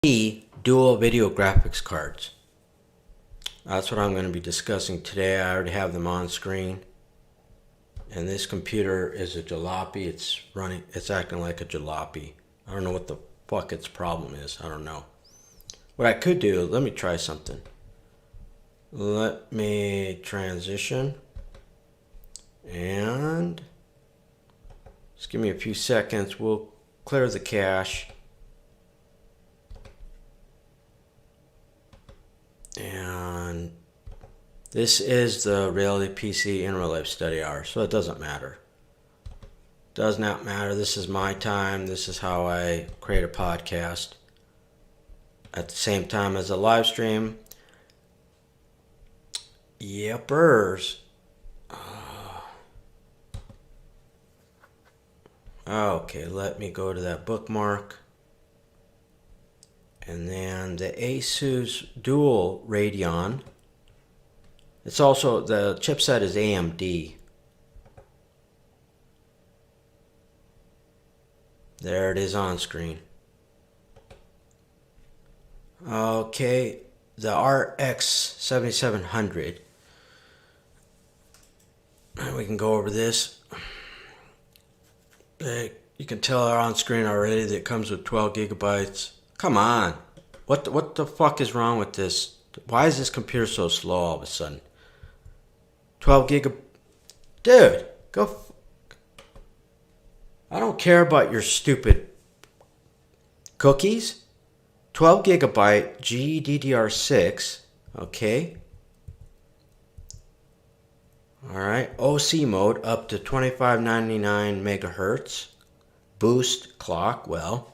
Dual video graphics cards. That's what I'm going to be discussing today. I already have them on screen. And this computer is a jalopy. It's acting like a jalopy. I don't know what the fuck its problem is. I don't know. What I could do, let me try something. Let me transition. And just give me a few seconds. We'll clear the cache. And this is the Reality PC in real life study hour, so it doesn't matter. Does not matter. This is my time. This is how I create a podcast at the same time as a live stream. Yepers. Okay, let me go to that bookmark. And then the Asus dual Radeon. It's also, the chipset is AMD. There it is on screen. Okay, the RX 7700. And we can go over this. You can tell on screen already that it comes with 12 gigabytes. Come on. What the fuck is wrong with this? Why is this computer so slow all of a sudden? 12 gig. Dude, go. I don't care about your stupid cookies. 12 gigabyte GDDR6. Okay. Alright. OC mode up to 2599 megahertz. Boost clock. Well,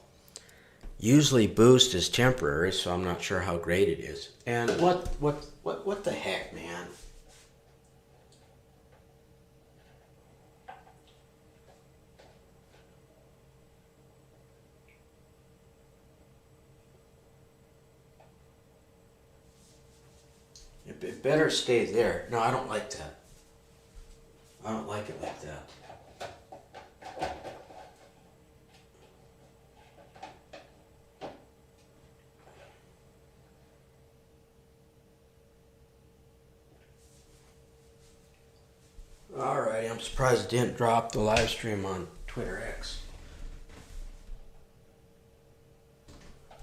usually boost is temporary, so I'm not sure how great it is. And what the heck, man? It better stay there. No, I don't like that. I don't like it like that. Alright, I'm surprised it didn't drop the live stream on Twitter X.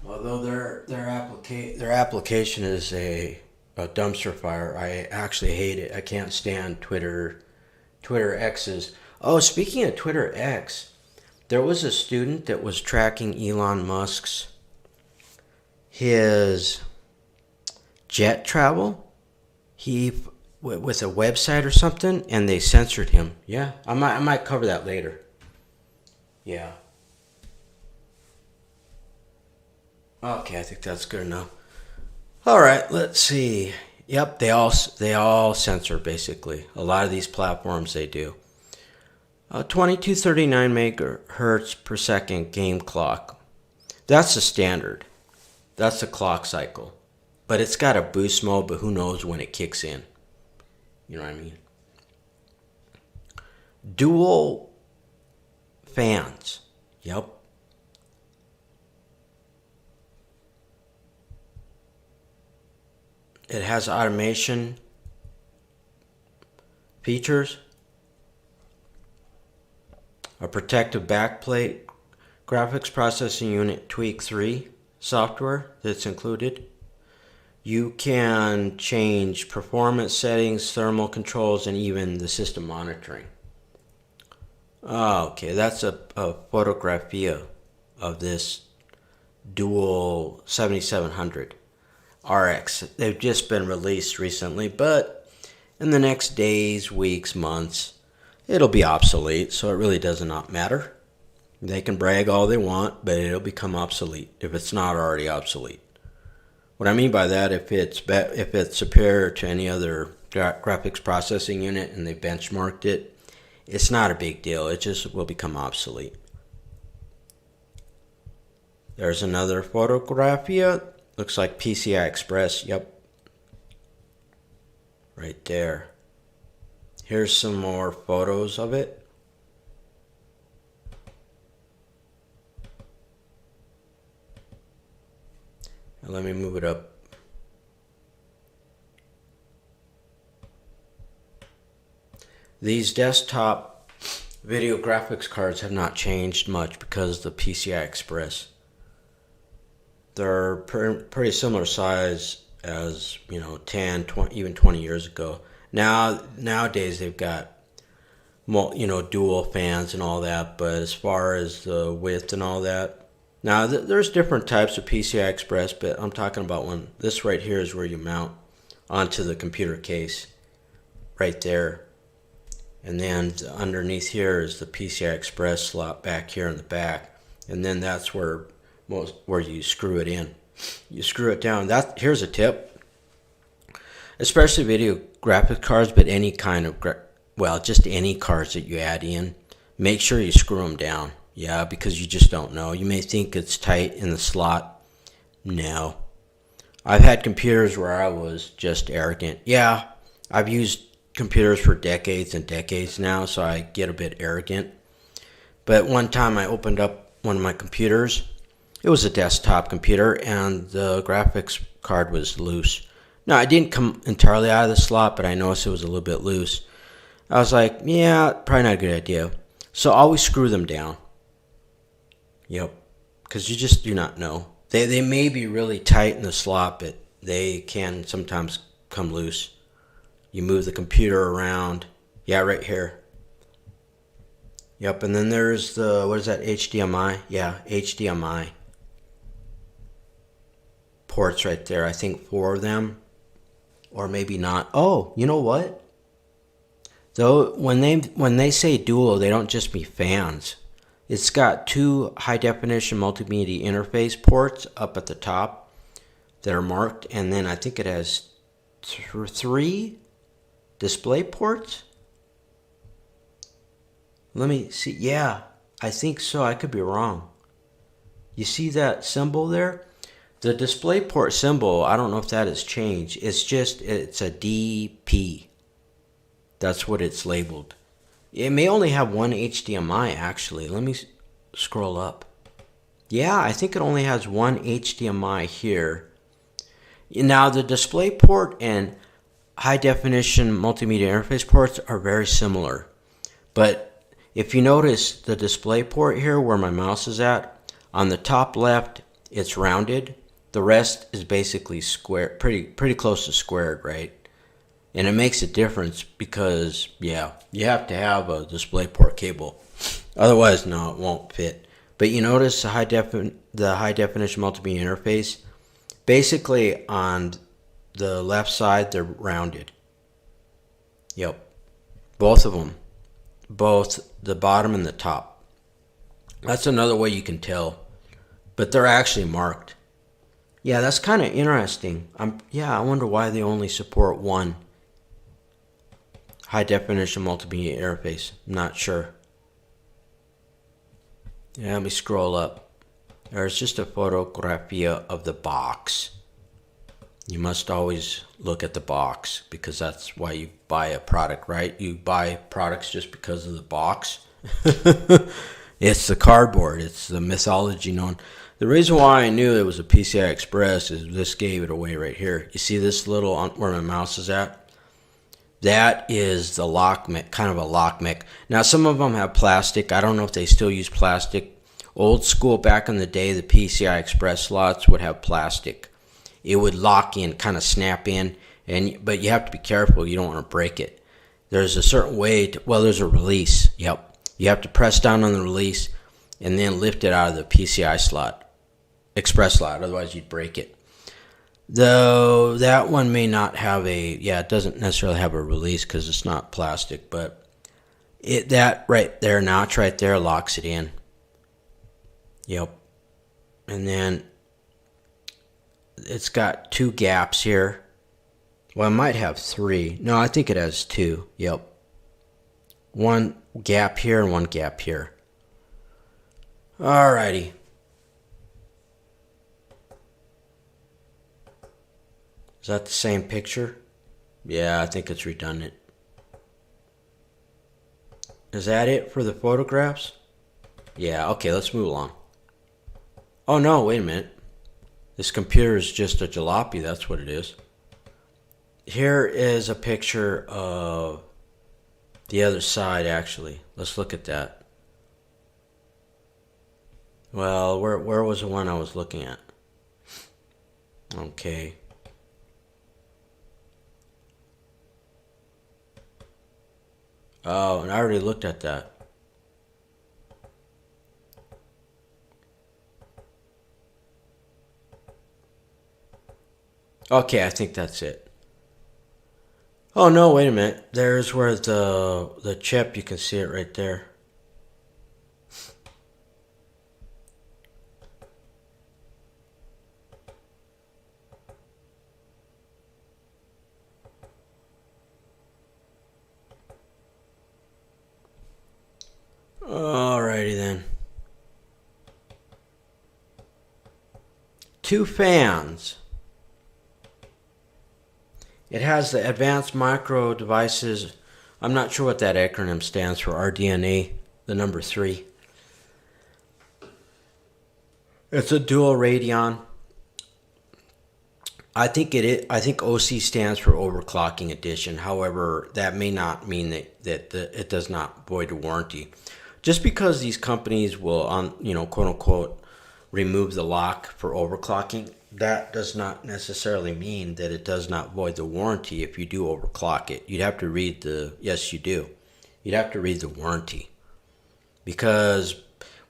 Although their application is a dumpster fire. I actually hate it. I can't stand Twitter X's. Oh, speaking of Twitter X, there was a student that was tracking Elon Musk's his jet travel. He with a website or something, and they censored him. Yeah, I might cover that later. Yeah. Okay, I think that's good enough. All right, let's see. Yep, they all censor basically. A lot of these platforms they do. 2239 megahertz per second game clock. That's the standard. That's the clock cycle. But it's got a boost mode, but who knows when it kicks in. You know what I mean? Dual fans. Yep. It has automation features. A protective backplate. Graphics processing unit tweak 3 software that's included. You can change performance settings, thermal controls, and even the system monitoring. Okay, that's a photographia of this dual 7700 RX. They've just been released recently, but in the next days, weeks, months, it'll be obsolete, so it really does not matter. They can brag all they want, but it'll become obsolete if it's not already obsolete. What I mean by that, if it's superior to any other graphics processing unit and they benchmarked it, it's not a big deal. It just will become obsolete. There's another photographia. Looks like PCI Express. Yep. Right there. Here's some more photos of it. Let me move it up. These desktop video graphics cards have not changed much because of the PCI Express. They're pretty similar size as, 10, 20, even 20 years ago. Nowadays they've got dual fans and all that, but as far as the width and all that, now there's different types of PCI Express, but I'm talking about this right here is where you mount onto the computer case, right there. And then underneath here is the PCI Express slot back here in the back, and then that's where you screw it in. You screw it down. Here's a tip, especially video graphics cards, but any kind of just any cards that you add in, make sure you screw them down. Yeah, because you just don't know. You may think it's tight in the slot. No. I've had computers where I was just arrogant. Yeah, I've used computers for decades and decades now, so I get a bit arrogant. But one time I opened up one of my computers. It was a desktop computer, and the graphics card was loose. Now, it didn't come entirely out of the slot, but I noticed it was a little bit loose. I was like, yeah, probably not a good idea. So always screw them down. Yep, because you just do not know. They may be really tight in the slot, but they can sometimes come loose. You move the computer around. Yeah, right here. Yep, and then there's what is that, HDMI? Yeah, HDMI ports right there. I think 4 of them, or maybe not. Oh, you know what? Though when they say dual, they don't just mean fans. It's got 2 high-definition multimedia interface ports up at the top that are marked, and then I think it has 3 display ports. Let me see. Yeah, I think so. I could be wrong. You see that symbol there? The display port symbol, I don't know if that has changed. It's a DP. That's what it's labeled. It may only have 1 HDMI, actually. Let me scroll up. Yeah, I think it only has 1 HDMI here. Now, the display port and high-definition multimedia interface ports are very similar. But if you notice the display port here, where my mouse is at, on the top left, it's rounded. The rest is basically square, pretty close to squared, right? And it makes a difference because, yeah, you have to have a DisplayPort cable. Otherwise, no, it won't fit. But you notice the high definition multimedia interface, basically on the left side, they're rounded. Yep. Both of them. Both the bottom and the top. That's another way you can tell. But they're actually marked. Yeah, that's kind of interesting. I wonder why they only support 1 high-definition multimedia interface. I'm not sure. Yeah, let me scroll up. There's just a photography of the box. You must always look at the box because that's why you buy a product, right? You buy products just because of the box. It's the cardboard. It's the mythology known. The reason why I knew it was a PCI Express is this gave it away right here. You see this little, where my mouse is at? That is the lock mech, kind of a lock mech. Now, some of them have plastic. I don't know if they still use plastic. Old school, back in the day, the PCI Express slots would have plastic. It would lock in, kind of snap in, but you have to be careful. You don't want to break it. There's a certain way there's a release. Yep. You have to press down on the release and then lift it out of the PCI slot, Express slot. Otherwise, you'd break it. Though that one may not have it doesn't necessarily have a release because it's not plastic, but that right there, notch right there, locks it in. Yep. And then it's got 2 gaps here. Well, it might have 3. No, I think it has 2. Yep. 1 gap here and 1 gap here. Alrighty. Is that the same picture? Yeah, I think it's redundant. Is that it for the photographs? Yeah, okay, let's move along. Oh no, wait a minute. This computer is just a jalopy, that's what it is. Here is a picture of the other side, actually. Let's look at that. Well, where was the one I was looking at? Okay. Oh, and I already looked at that. Okay, I think that's it. Oh no, wait a minute. There's where the chip, you can see it right there. Alrighty then. 2 fans. It has the Advanced Micro Devices. I'm not sure what that acronym stands for. RDNA, the number 3. It's a dual Radeon. I think OC stands for overclocking edition. However, that may not mean that it does not void a warranty. Just because these companies will, quote unquote, remove the lock for overclocking, that does not necessarily mean that it does not void the warranty if you do overclock it. You'd have to read yes, you do. You'd have to read the warranty. Because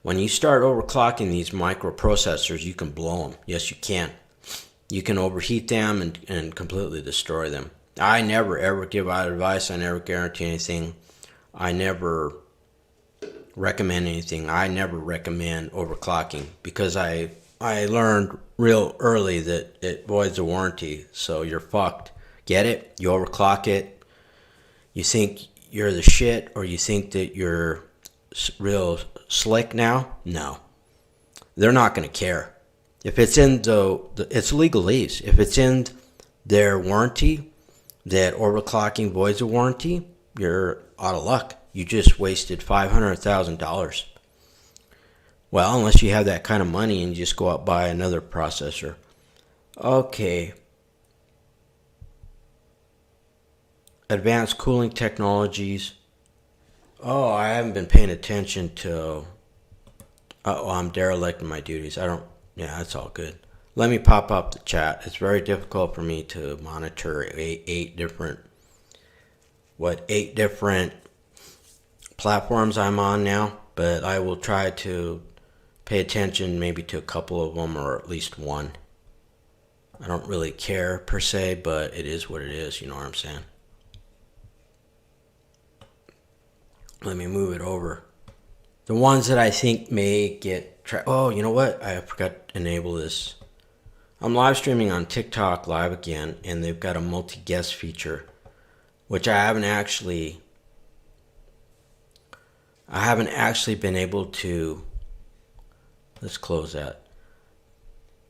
when you start overclocking these microprocessors, you can blow them. Yes, you can. You can overheat them and completely destroy them. I never ever give out advice. I never guarantee anything. I never recommend anything. I never recommend overclocking because I learned real early that it voids a warranty. So you're fucked. Get it? You overclock it. You think you're the shit, or you think that you're real slick now? No. They're not going to care. If it's in it's legalese. If it's in their warranty that overclocking voids a warranty, you're out of luck. You just wasted $500,000. Well, unless you have that kind of money and you just go out and buy another processor. Okay. Advanced cooling technologies. Oh, I haven't been paying attention to... I'm derelict in my duties. Yeah, that's all good. Let me pop up the chat. It's very difficult for me to monitor eight different platforms I'm on now, but I will try to pay attention maybe to a couple of them, or at least one. I don't really care per se, but it is what it is, you know what I'm saying? Let me move it over. The ones that I think may get oh, you know what? I forgot to enable this. I'm live streaming on TikTok live again, and they've got a multi-guest feature, which I haven't actually been able to. Let's close that.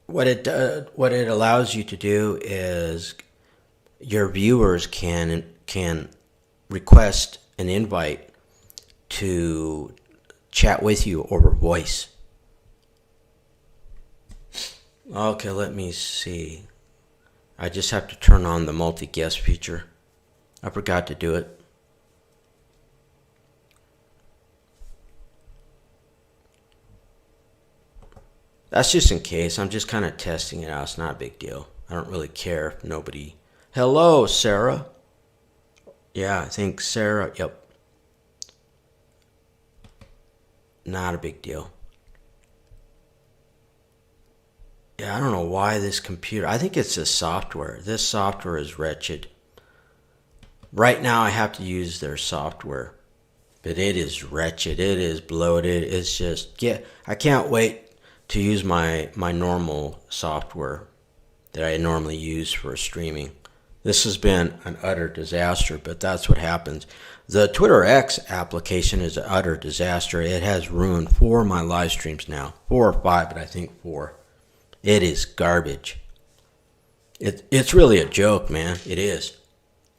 What it allows you to do is your viewers can request an invite to chat with you over voice. Okay, let me see. I just have to turn on the multi-guest feature. I forgot to do it. That's just in case. I'm just kind of testing it out. It's not a big deal. I don't really care if nobody... Hello, Sarah. Yeah, I think Sarah... Yep. Not a big deal. Yeah, I don't know why this computer... I think it's the software. This software is wretched. Right now I have to use their software. But it is wretched. It is bloated. It's just... I can't wait to use my normal software that I normally use for streaming. This has been an utter disaster, but that's what happens. The Twitter X application is an utter disaster. It has ruined 4 of my live streams now. 4 or 5, but I think 4. It is garbage. It's really a joke, man. It is.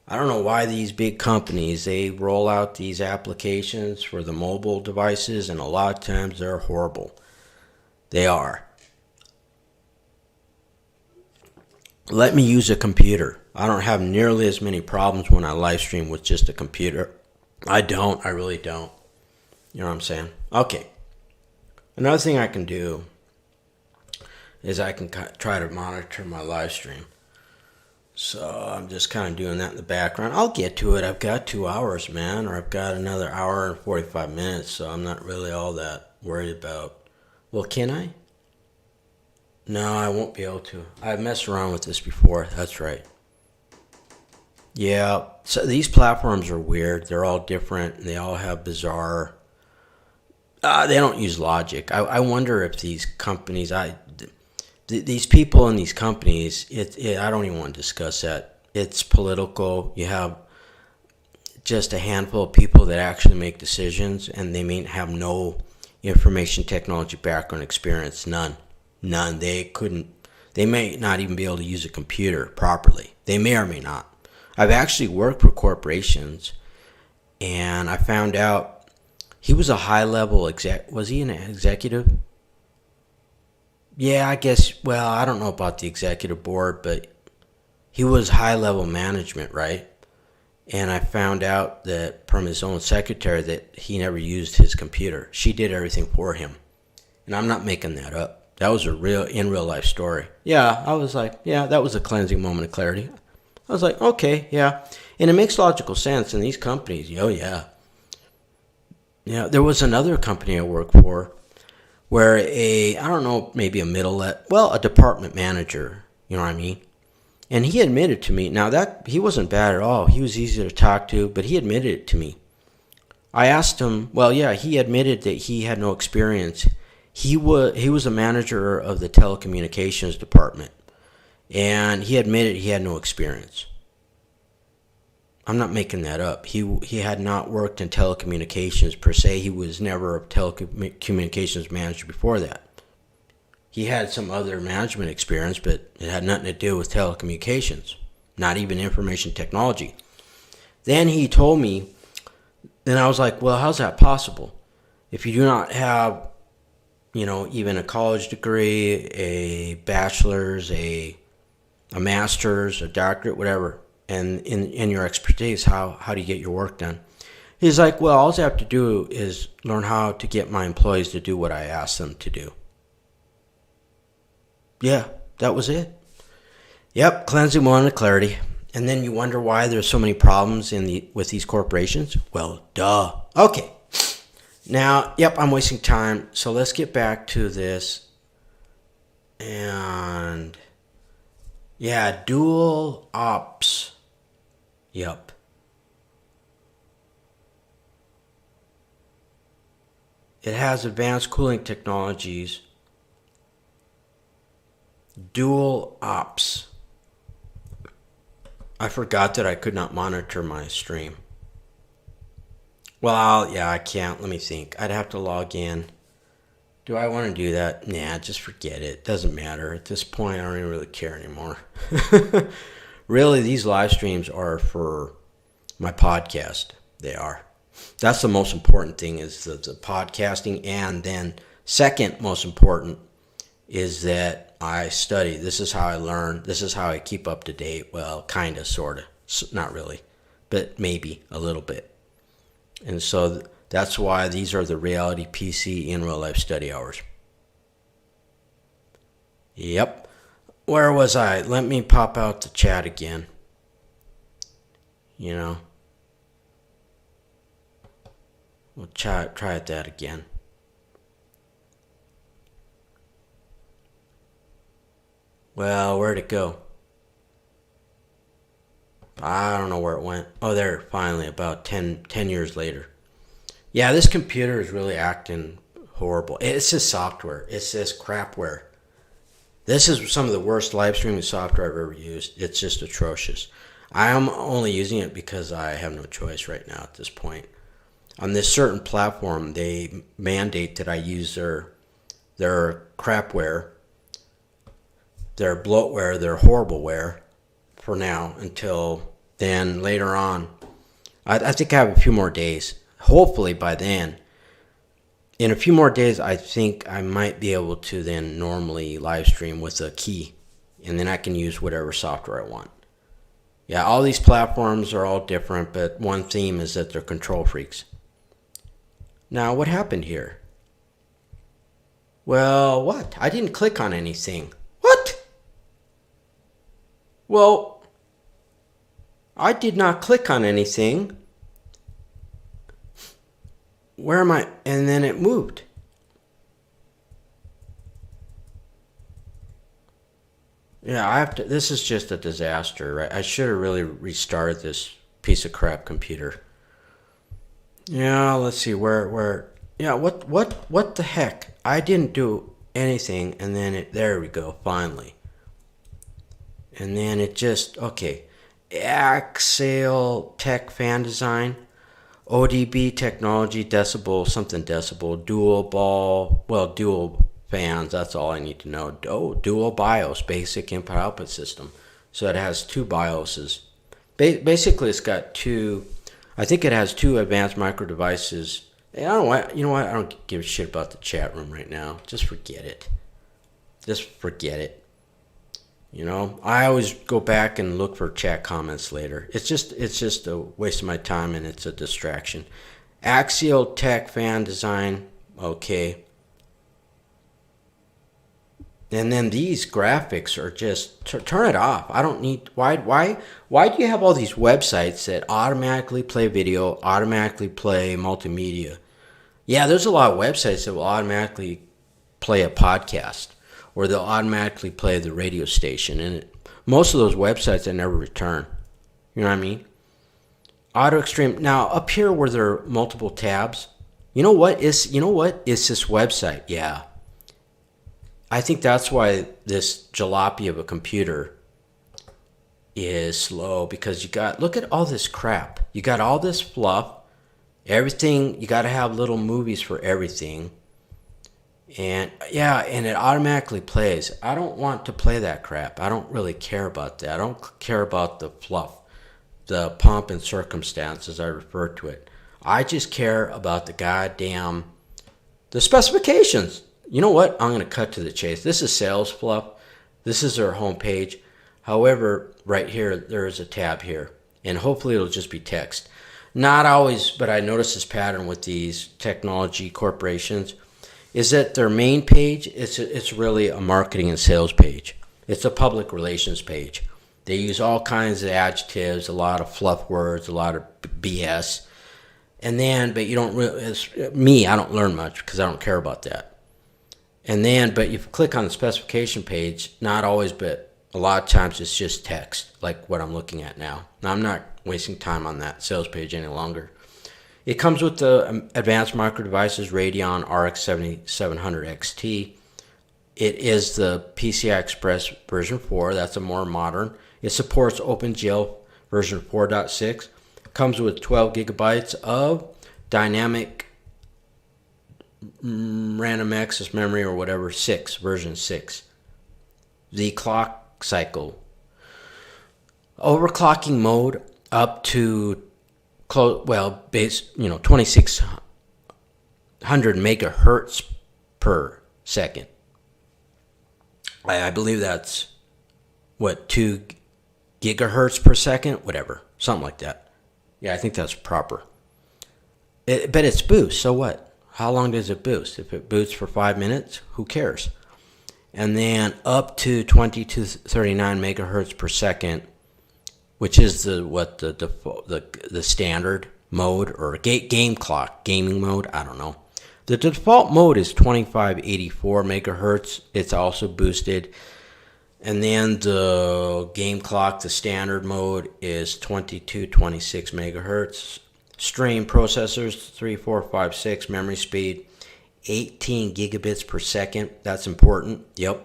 I don't know why these big companies, they roll out these applications for the mobile devices, and a lot of times they're horrible. They are. let me use a computer. I don't have nearly as many problems when I live stream with just a computer. I don't. I really don't. You know what I'm saying? Okay. Another thing I can do is I can try to monitor my live stream. So I'm just kind of doing that in the background. I'll get to it. I've got 2 hours, man, or I've got another hour and 45 minutes, so I'm not really all that worried about. Well, can I? No, I won't be able to. I've messed around with this before. That's right. Yeah, so these platforms are weird. They're all different. They all have bizarre. They don't use logic. I wonder if these companies, these people in these companies, I don't even want to discuss that. It's political. You have just a handful of people that actually make decisions, and they may have no information technology background experience. None. They may not even be able to use a computer properly. They may or may not. I've actually worked for corporations, and I found out he was a high-level exec. Was he an executive? Yeah, I guess, well, I don't know about the executive board, but he was high-level management, right? And I found out that from his own secretary that he never used his computer. She did everything for him. And I'm not making that up. That was in real life story. Yeah, I was like, yeah, that was a cleansing moment of clarity. I was like, okay, yeah. And it makes logical sense in these companies. Oh, yeah. Yeah, there was another company I worked for where I don't know, maybe a department manager, you know what I mean? And he admitted to me, now that, he wasn't bad at all. He was easy to talk to, but he admitted it to me. I asked him, well, yeah, he admitted that he had no experience. He was a manager of the telecommunications department, and he admitted he had no experience. I'm not making that up. He had not worked in telecommunications per se. He was never a telecommunications manager before that. He had some other management experience, but it had nothing to do with telecommunications, not even information technology. Then he told me, then I was like, well, how's that possible? If you do not have, even a college degree, a bachelor's, a master's, a doctorate, whatever, and in your expertise, how do you get your work done? He's like, well, all I have to do is learn how to get my employees to do what I ask them to do. Yeah, that was it. Yep, cleansing moment of clarity. And then you wonder why there's so many problems with these corporations? Well, duh. Okay. Now, yep, I'm wasting time. So let's get back to this. And yeah, dual ops. Yep. It has advanced cooling technologies. Dual ops. I forgot that I could not monitor my stream. Well, yeah, I can't. Let me think. I'd have to log in. Do I want to do that? Nah, just forget it. Doesn't matter. At this point, I don't even really care anymore. Really, these live streams are for my podcast. They are. That's the most important thing, is the podcasting. And then second most important is that I study. This is how I learn. This is how I keep up to date. Well, kind of, sort of. Not really, but maybe a little bit. And so that's why these are the Reality PC in real life study hours. Yep. Where was I? Let me pop out the chat again. We'll try that again. Well, where'd it go? I don't know where it went. Oh, there, finally, about 10 years later. Yeah, this computer is really acting horrible. It's this software. It's this crapware. This is some of the worst live streaming software I've ever used. It's just atrocious. I am only using it because I have no choice right now at this point. On this certain platform, they mandate that I use their crapware, their bloatware, their horribleware for now, until then later on. I think I have a few more days. Hopefully by then, in a few more days, I think I might be able to then normally live stream with a key and then I can use whatever software I want. Yeah, all these platforms are all different, but one theme is that they're control freaks. Now, what happened here? Well, what? I didn't click on anything. What? Well, I did not click on anything. Where am I? And then it moved. Yeah, I have to. This is just a disaster, right? I should have really restarted this piece of crap computer. Yeah, let's see where. Yeah, what the heck? I didn't do anything, and then there we go, finally. And then it just okay. Axial Tech Fan Design, ODB Technology, Decibel, dual ball, dual fans, that's all I need to know. Dual BIOS, basic input output system. So it has two BIOSes. Basically, it's got two, I think it has two advanced micro devices. And I don't know you know what? I don't give a shit about the chat room right now. Just forget it. Just forget it. You know, I always go back and look for chat comments later. It's just a waste of my time, and it's a distraction. Axial Tech Fan Design, okay. And then these graphics are just turn it off. I don't need why do you have all these websites that automatically play video, automatically play multimedia? Yeah, there's a lot of websites that will automatically play a podcast, or they'll automatically play the radio station, and most of those websites I never return. You know what I mean? Auto Extreme. Now up here where there are multiple tabs, you know what is this website? Yeah. I think that's why this jalopy of a computer is slow, because look at all this crap. You got all this fluff, everything, you got to have little movies for everything. And yeah, and it automatically plays. I don't want to play that crap. I don't really care about that. I don't care about the fluff, the pomp and circumstance, as I refer to it. I just care about the specifications. You know what? I'm going to cut to the chase. This is sales fluff. This is their homepage. However, right here, there is a tab here, and hopefully it'll just be text. Not always, but I notice this pattern with these technology corporations is that their main page, it's really a marketing and sales page. It's a public relations page. They use all kinds of adjectives, a lot of fluff words, a lot of BS. And then, but you don't really, I don't learn much because I don't care about that. And then, but if you click on the specification page, not always, but a lot of times it's just text, like what I'm looking at now. Now, I'm not wasting time on that sales page any longer. It comes with the advanced micro devices Radeon RX 7700 XT. It is the PCI Express version 4. That's a more modern. It supports OpenGL version 4.6. Comes with 12 gigabytes of dynamic random access memory, or whatever, version 6. The clock cycle, overclocking mode up to 2600 megahertz per second. I believe that's 2 gigahertz per second, whatever, something like that. Yeah, I think that's proper. But it's boost, so what? How long does it boost? If it boosts for 5 minutes, who cares? And then up to 20 to 39 megahertz per second, which is the standard mode, or gaming mode. I don't know. The default mode is 2584 megahertz. It's also boosted. And then the game clock, the standard mode, is 2226 megahertz. Stream processors 3, 4, 5, 6. Memory speed 18 gigabits per second. That's important. Yep.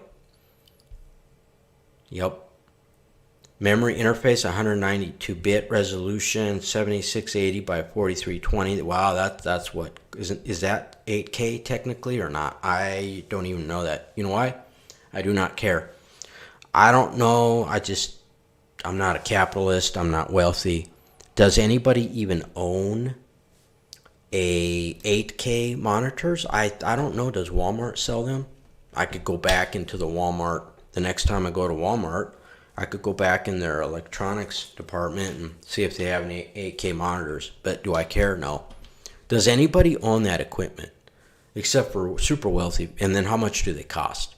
Memory interface 192-bit resolution, 7680 by 4320. Wow, that's what is that 8K technically or not? I don't even know that. You know why? I do not care. I don't know. I'm not a capitalist. I'm not wealthy. Does anybody even own a 8K monitors? I don't know. Does Walmart sell them? I could go back into the Walmart the next time I go to Walmart, I could go back in their electronics department and see if they have any 8K monitors. But do I care? No. Does anybody own that equipment? Except for super wealthy. And then how much do they cost?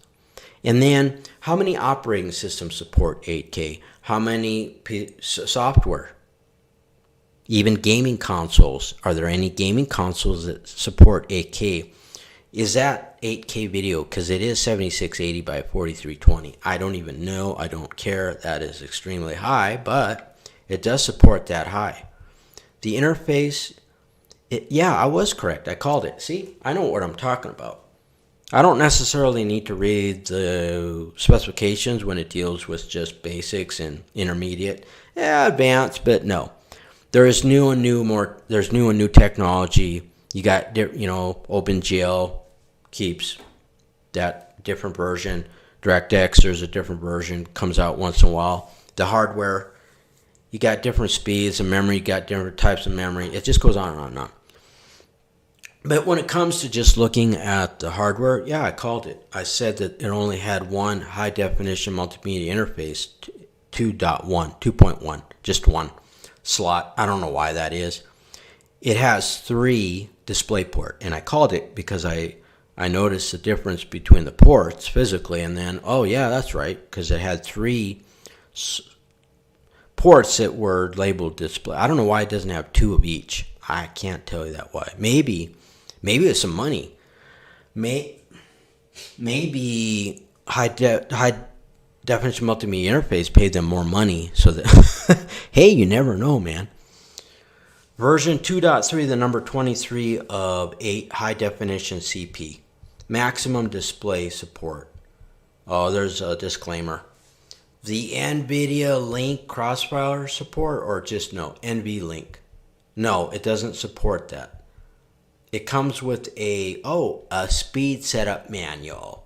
And then how many operating systems support 8K? How many software? Even gaming consoles. Are there any gaming consoles that support 8K? Is that 8K video? Because it is 7680 by 4320. I don't even know. I don't care. That is extremely high, but it does support that high. The interface, yeah, I was correct. I called it. See, I know what I'm talking about. I don't necessarily need to read the specifications when it deals with just basics and intermediate. Yeah, advanced, but no. There's new and new technology. You got, OpenGL keeps that different version. DirectX, there's a different version, comes out once in a while. The hardware, you got different speeds of memory, you got different types of memory. It just goes on and on and on. But when it comes to just looking at the hardware, yeah, I called it. I said that it only had one high-definition multimedia interface, 2.1, just one slot. I don't know why that is. It has 3 DisplayPort, and I called it because I noticed the difference between the ports physically, and then, oh yeah, that's right, because it had 3 ports that were labeled display. I don't know why it doesn't have 2 of each. I can't tell you that why. Maybe it's some money. Maybe high definition multimedia interface paid them more money so that hey, you never know, man. Version 2.3, the number 23 of 8 high definition CP. Maximum display support. Oh, there's a disclaimer. The NVIDIA Link Crossfire support, or just no, NVLink. No, it doesn't support that. It comes with a speed setup manual.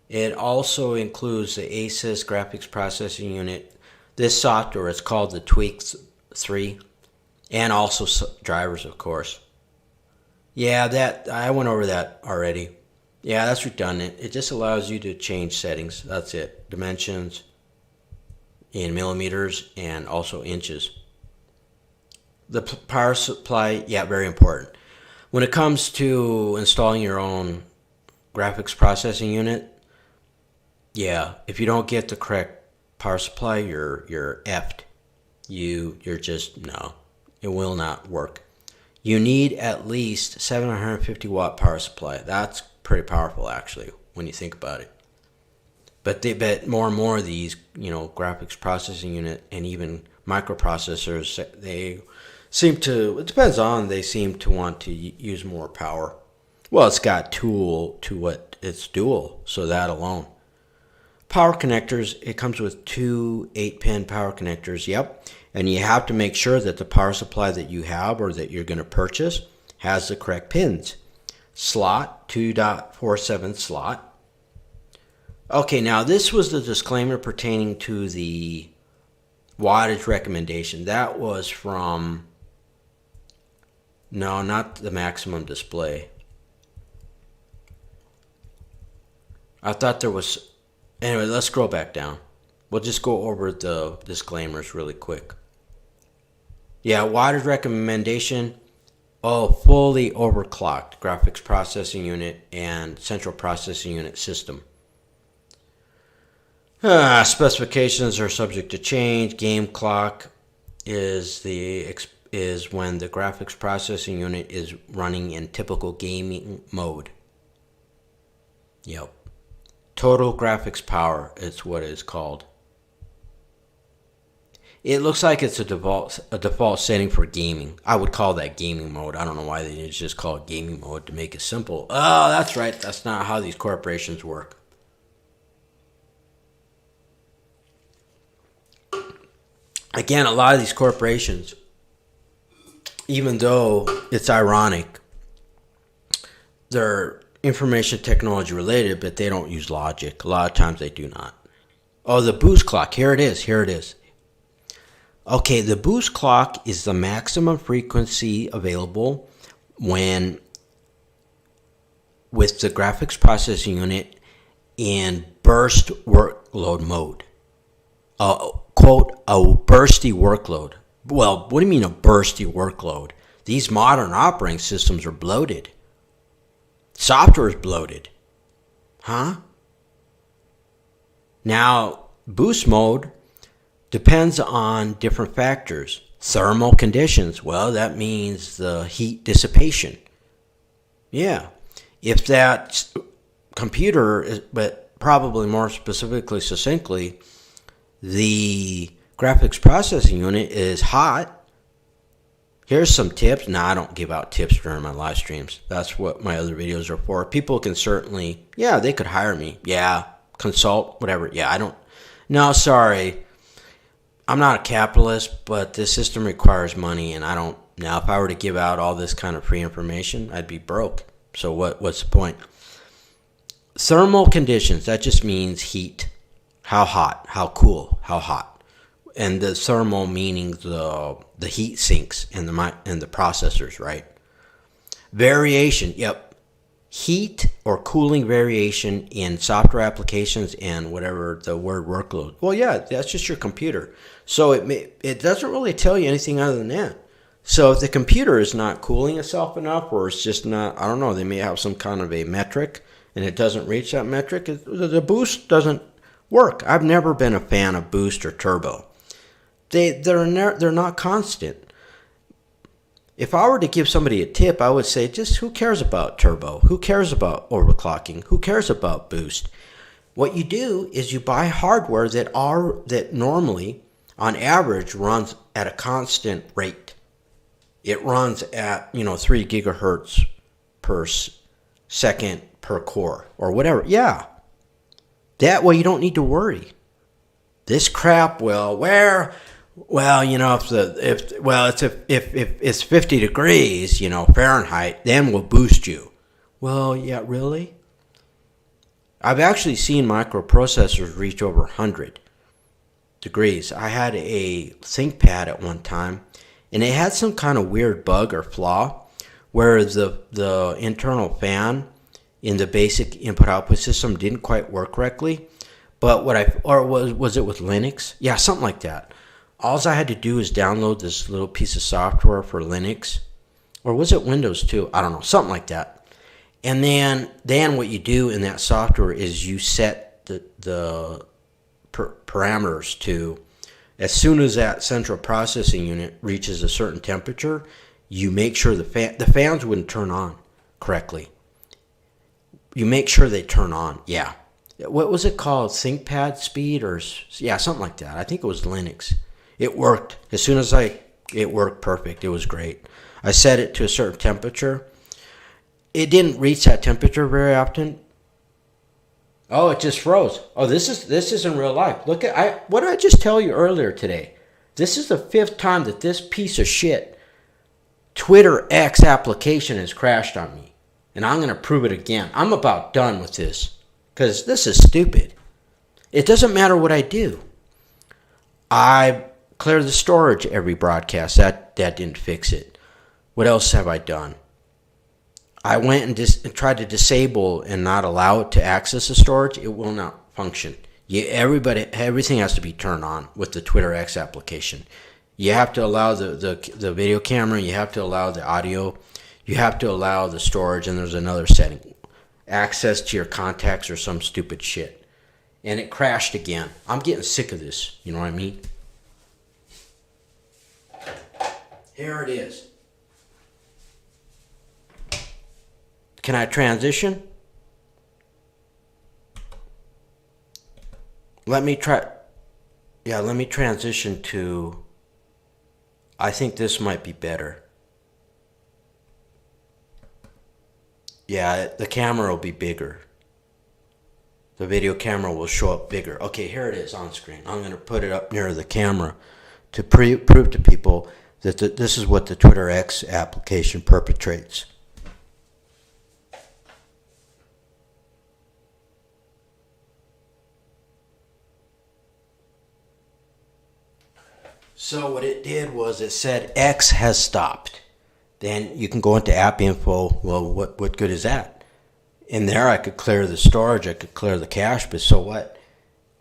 It also includes the Asus graphics processing unit. This software is called the Tweak 3, and also drivers, of course. Yeah, that I went over that already. Yeah, that's redundant. It just allows you to change settings. That's it. Dimensions in millimeters and also inches. The power supply, yeah, very important. When it comes to installing your own graphics processing unit, yeah, if you don't get the correct power supply, you're effed. You're just, no, it will not work. You need at least 750 watt power supply. That's pretty powerful, actually, when you think about it. But more and more of these, graphics processing unit and even microprocessors, they seem to, it depends on, they seem to want to use more power. Well, it's got tool to what it's dual, so that alone. Power connectors, it comes with 2 8-pin power connectors, yep. And you have to make sure that the power supply that you have or that you're going to purchase has the correct pins. Slot, 2.47 slot. Okay, now this was the disclaimer pertaining to the wattage recommendation. That was from, no, not the maximum display. I thought there was, anyway, let's scroll back down. We'll just go over the disclaimers really quick. Yeah, wattage recommendation, fully overclocked graphics processing unit and central processing unit system. Specifications are subject to change. Game clock is when the graphics processing unit is running in typical gaming mode. Yep. Total graphics power is what it's called. It looks like it's a default setting for gaming. I would call that gaming mode. I don't know why they just call it gaming mode to make it simple. Oh, that's right. That's not how these corporations work. Again, a lot of these corporations, even though it's ironic, they're information technology related, but they don't use logic. A lot of times they do not. Oh, the boost clock. Here it is. Okay, the boost clock is the maximum frequency available when with the graphics processing unit in burst workload mode. Quote, a bursty workload. Well, what do you mean a bursty workload? These modern operating systems are bloated. Software is bloated. Huh? Now, boost mode depends on different factors. Thermal conditions, well, that means the heat dissipation. Yeah. If that computer, but probably more specifically, succinctly, the graphics processing unit is hot, here's some tips. Now, I don't give out tips during my live streams. That's what my other videos are for. People can certainly, yeah, they could hire me. Yeah, consult, whatever. Yeah, I don't. No, sorry. I'm not a capitalist, but this system requires money, and I don't. Now, if I were to give out all this kind of free information, I'd be broke. So what's the point? Thermal conditions, that just means heat. How hot, how cool, how hot. And the thermal meaning the heat sinks and the processors, right? Variation, yep. Heat or cooling variation in software applications and whatever the word workload. Well, yeah, that's just your computer. So it doesn't really tell you anything other than that. So if the computer is not cooling itself enough, or it's just not, I don't know, they may have some kind of a metric and it doesn't reach that metric, the boost doesn't work. I've never been a fan of boost or turbo. They're not constant. If I were to give somebody a tip, I would say, just who cares about turbo? Who cares about overclocking? Who cares about boost? What you do is you buy hardware that normally, on average, runs at a constant rate. It runs at 3 gigahertz per second per core or whatever. Yeah, that way you don't need to worry. This crap, if it's 50 degrees, Fahrenheit, then we'll boost you. Well, yeah, really? I've actually seen microprocessors reach over 100 degrees. I had a ThinkPad at one time, and it had some kind of weird bug or flaw where the internal fan in the basic input-output system didn't quite work correctly. But was it with Linux? Yeah, something like that. All I had to do is download this little piece of software for Linux. Or was it Windows too? I don't know, something like that. And then what you do in that software is you set the parameters to, as soon as that central processing unit reaches a certain temperature, you make sure the fans wouldn't turn on correctly. You make sure they turn on, yeah. What was it called? ThinkPad speed something like that. I think it was Linux. It worked. As soon as it worked perfect. It was great. I set it to a certain temperature. It didn't reach that temperature very often. Oh, it just froze. Oh, this isn't real life. Look at what did I just tell you earlier today? This is the 5th time that this piece of shit Twitter X application has crashed on me. And I'm going to prove it again. I'm about done with this. Because this is stupid. It doesn't matter what I do. I clear the storage every broadcast. That didn't fix it. What else have I done? I went and tried to disable and not allow it to access the storage. It will not function. Everything has to be turned on with the Twitter X application. You have to allow the video camera. You have to allow the audio. You have to allow the storage. And there's another setting. Access to your contacts or some stupid shit. And it crashed again. I'm getting sick of this. You know what I mean? Here it is. Can I transition? Let me transition to, I think this might be better. Yeah, the camera will be bigger. The video camera will show up bigger. Okay, here it is on screen. I'm going to put it up near the camera to prove to people that this is what the Twitter X application perpetrates. So what it did was it said X has stopped. Then you can go into app info. Well, what good is that? In there, I could clear the storage, I could clear the cache, but so what?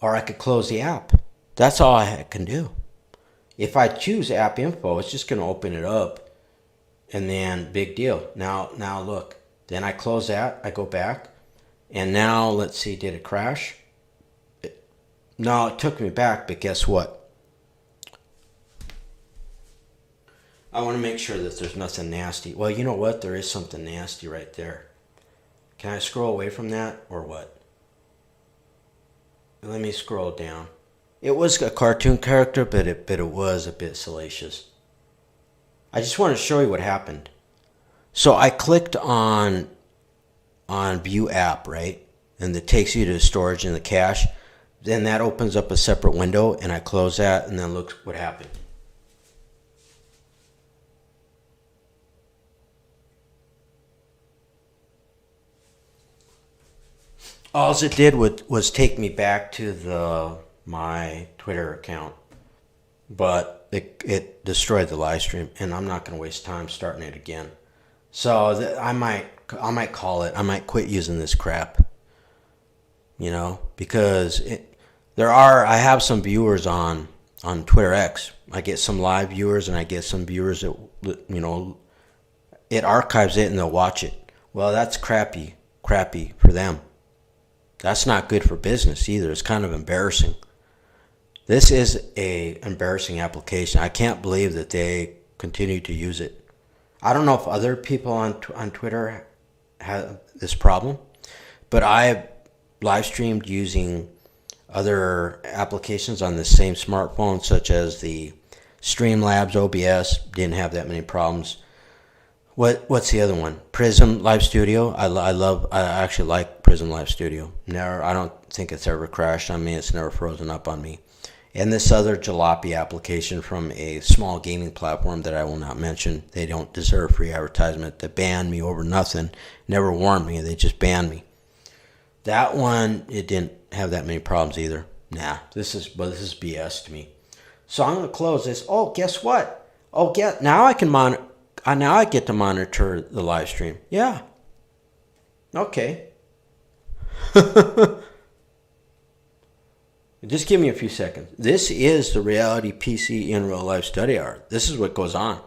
Or I could close the app. That's all I can do. If I choose app info, it's just going to open it up, and then big deal. Now look. Then I close that, I go back, and now let's see, did it crash? No, it took me back, but guess what? I want to make sure that there's nothing nasty. Well, you know what? There is something nasty right there. Can I scroll away from that or what? Let me scroll down. It was a cartoon character, but it was a bit salacious. I just want to show you what happened. So I clicked on View App, right? And it takes you to storage in the cache. Then that opens up a separate window, and I close that, and then look what happened. All it did was take me back to my Twitter account, but it destroyed the live stream, and I'm not going to waste time starting it again. So I might call it. I might quit using this crap, because I have some viewers on Twitter X. I get some live viewers, and I get some viewers that it archives it and they'll watch it. Well, that's crappy for them. That's not good for business either. It's kind of embarrassing. This is a embarrassing application. I can't believe that they continue to use it. I don't know if other people on Twitter have this problem, but I live streamed using other applications on the same smartphone, such as the Streamlabs OBS. Didn't have that many problems. What's the other one? Prism Live Studio. I actually like Prism Live Studio. I don't think it's ever crashed on me. It's never frozen up on me. And this other jalopy application from a small gaming platform that I will not mention. They don't deserve free advertisement. They banned me over nothing. Never warned me. They just banned me. That one, it didn't have that many problems either. Nah, this is BS to me. So I'm going to close this. Oh, guess what? Now I can monitor. Now I get to monitor the live stream. Yeah. Okay. Just give me a few seconds. This is the Reality PC in Real Life Study Hour. This is what goes on.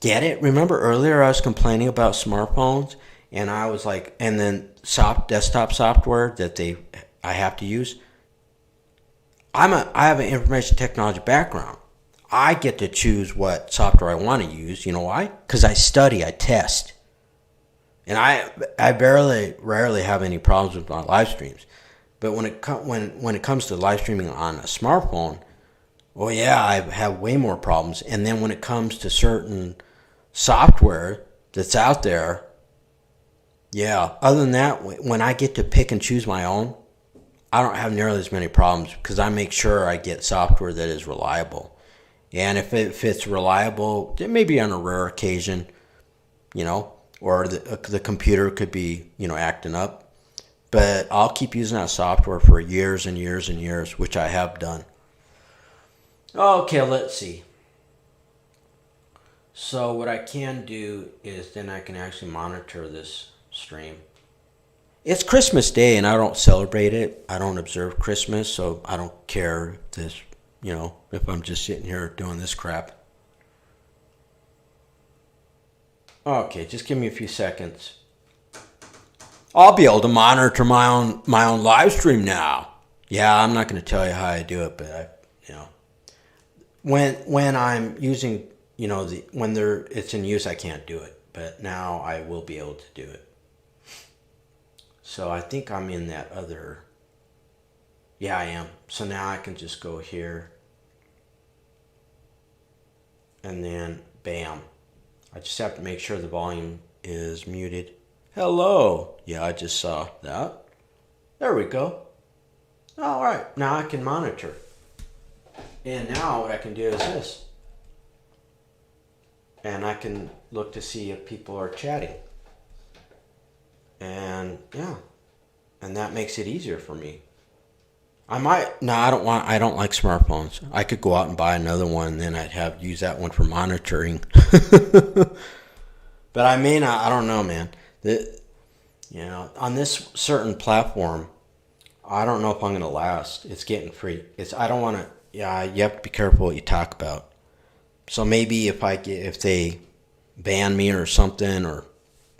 Get it? Remember earlier I was complaining about smartphones, and I was like, and then desktop software that I have to use. I have an information technology background. I get to choose what software I want to use. You know why? Because I study, I test. And I rarely have any problems with my live streams. But when it comes to live streaming on a smartphone, well, yeah, I have way more problems. And then when it comes to certain software that's out there, yeah, other than that, when I get to pick and choose my own, I don't have nearly as many problems because I make sure I get software that is reliable. And if it's reliable, it may be on a rare occasion, or the computer could be, acting up. But I'll keep using that software for years and years and years, which I have done. Okay, let's see. So what I can do is then I can actually monitor this stream. It's Christmas Day, and I don't celebrate it. I don't observe Christmas, so I don't care if I'm just sitting here doing this crap. Okay, just give me a few seconds. I'll be able to monitor my own live stream now. Yeah, I'm not going to tell you how I do it, but when I'm using, it's in use, I can't do it. But now I will be able to do it. So I think I'm in that other. Yeah, I am. So now I can just go here. And then, bam. I just have to make sure the volume is muted. Hello. Yeah, I just saw that. There we go. All right. Now I can monitor. And now what I can do is this. And I can look to see if people are chatting. And yeah. And that makes it easier for me. I don't like smartphones. I could go out and buy another one, and then I'd use that one for monitoring. But I may not. I don't know, man. You know, on this certain platform, I don't know if I'm going to last. It's getting free. I don't want to, yeah, you have to be careful what you talk about. So maybe if they ban me or something, or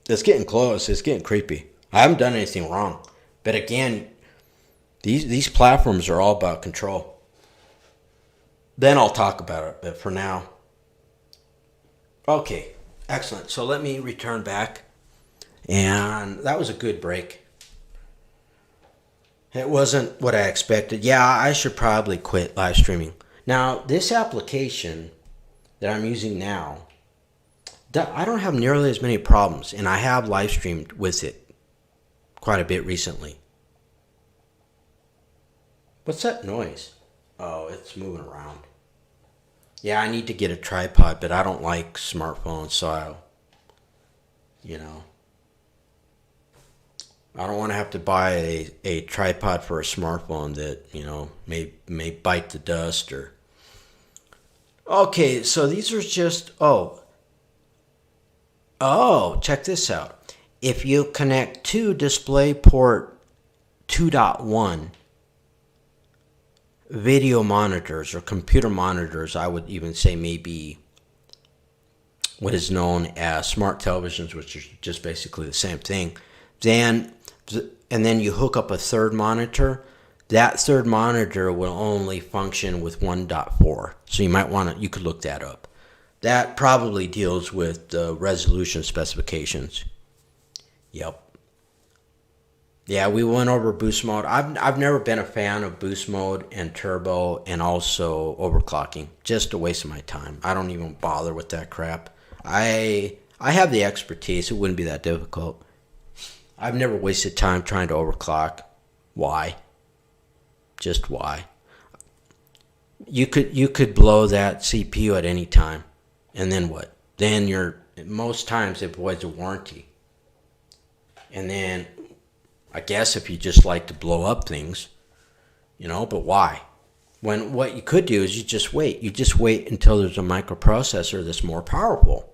it's getting close, it's getting creepy. I haven't done anything wrong. But again, these platforms are all about control. Then I'll talk about it, but for now. Okay, excellent. So let me return back. And that was a good break. It wasn't what I expected. Yeah, I should probably quit live streaming. Now, this application that I'm using now, I don't have nearly as many problems, and I have live streamed with it quite a bit recently. What's that noise? Oh, it's moving around. Yeah, I need to get a tripod, but I don't like smartphones, so I don't want to have to buy a tripod for a smartphone that, may bite the dust or... Okay, so these are just... Oh, check this out. If you connect to DisplayPort 2.1 video monitors or computer monitors, I would even say maybe what is known as smart televisions, which is just basically the same thing, and then you hook up a third monitor, that third monitor will only function with 1.4. So you could look that up. That probably deals with the resolution specifications. Yep. Yeah, we went over boost mode. I've never been a fan of boost mode and turbo and also overclocking. Just a waste of my time. I don't even bother with that crap. I have the expertise. It wouldn't be that difficult. I've never wasted time trying to overclock. Why? Just why? You could blow that CPU at any time. And then what? Then most times it voids a warranty. And then I guess if you just like to blow up things, but why? When what you could do is you just wait. You just wait until there's a microprocessor that's more powerful.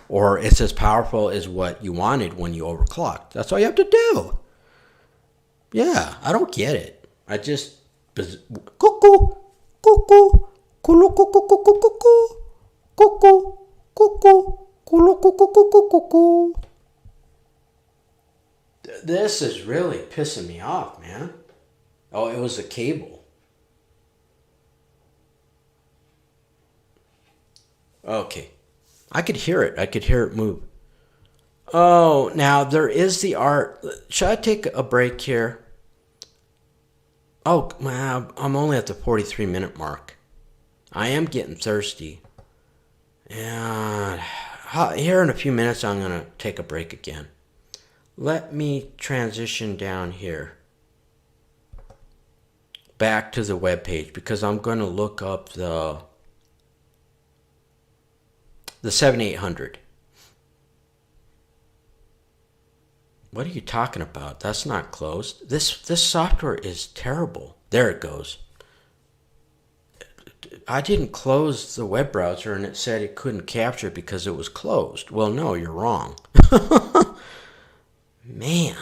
Or it's as powerful as what you wanted when you overclocked. That's all you have to do. Yeah, I don't get it. I just... Cuckoo, cuckoo, cuckoo, cuckoo, cuckoo, cuckoo, cuckoo, cuckoo, cuckoo. This is really pissing me off, man. Oh, it was a cable. Okay. I could hear it. I could hear it move. Oh, now there is the art. Should I take a break here? Oh, wow. I'm only at the 43-minute mark. I am getting thirsty. And here in a few minutes, I'm going to take a break again. Let me transition down here back to the web page because I'm going to look up the 7800. What are you talking about? That's not closed. This software is terrible. There it goes. I didn't close the web browser and it said it couldn't capture because it was closed. Well, no, you're wrong. Man,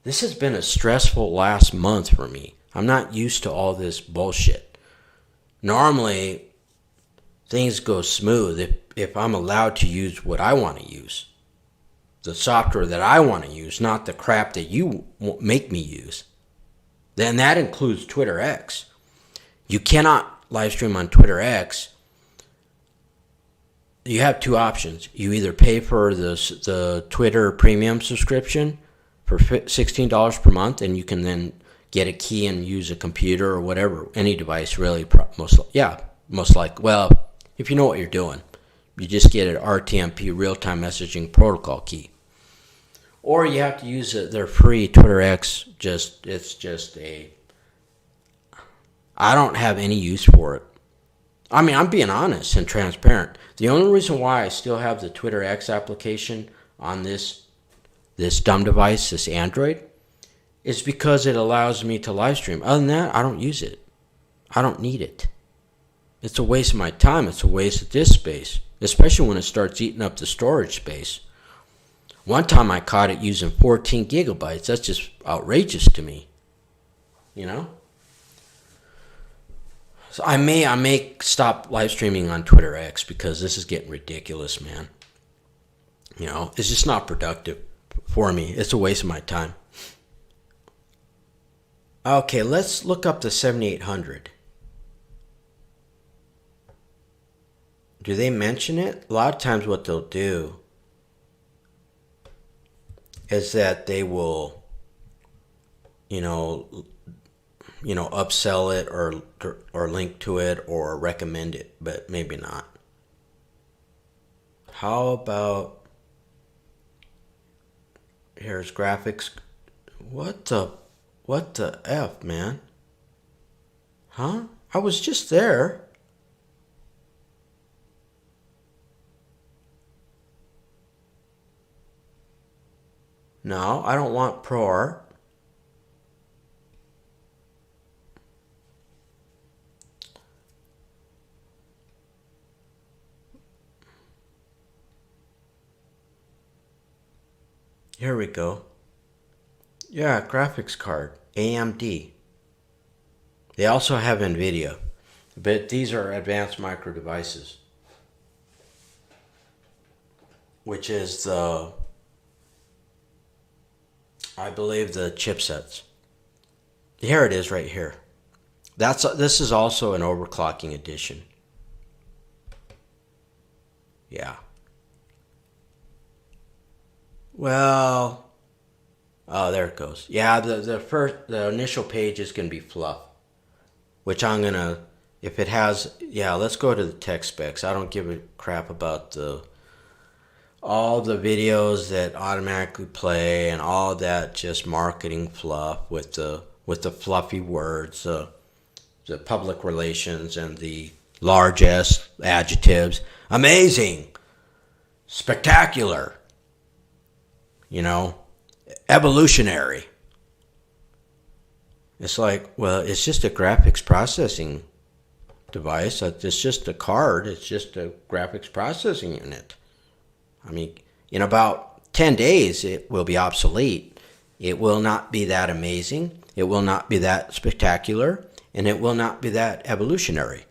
this has been a stressful last month for me. I'm not used to all this bullshit. Normally, things go smooth if I'm allowed to use what I want to use. The software that I want to use, not the crap that you make me use. Then that includes Twitter X. You cannot live stream on Twitter X. You have two options. You either pay for the Twitter premium subscription for $16 per month, and you can then get a key and use a computer or whatever, any device really, most likely. Well, if you know what you're doing, you just get an RTMP real-time messaging protocol key. Or you have to use their free Twitter X. I don't have any use for it. I mean, I'm being honest and transparent. The only reason why I still have the Twitter X application on this dumb device, this Android, is because it allows me to live stream. Other than that, I don't use it. I don't need it. It's a waste of my time. It's a waste of disk space, especially when it starts eating up the storage space. One time I caught it using 14 gigabytes. That's just outrageous to me. You know? So I may stop live streaming on Twitter X because this is getting ridiculous, man. You know, it's just not productive for me. It's a waste of my time. Okay, let's look up the 7800. Do they mention it? A lot of times what they'll do is that they will, upsell it or link to it or recommend it, but maybe not. How about, here's graphics. What the F, man? Huh? I was just there. No, I don't want ProArt. Here we go. Yeah, graphics card, AMD. They also have NVIDIA, but these are advanced micro devices, which is I believe the chipsets. Here it is right here. This is also an overclocking edition. Yeah. Well, oh, there it goes. Yeah, the initial page is going to be fluff, which I'm going to, if it has, yeah, let's go to the tech specs. I don't give a crap about all the videos that automatically play and all that just marketing fluff with the fluffy words, the public relations and the large S adjectives. Amazing, spectacular, evolutionary. It's like, well, it's just a graphics processing device. It's just a card. It's just a graphics processing unit. I mean, in about 10 days, it will be obsolete. It will not be that amazing. It will not be that spectacular. And it will not be that evolutionary.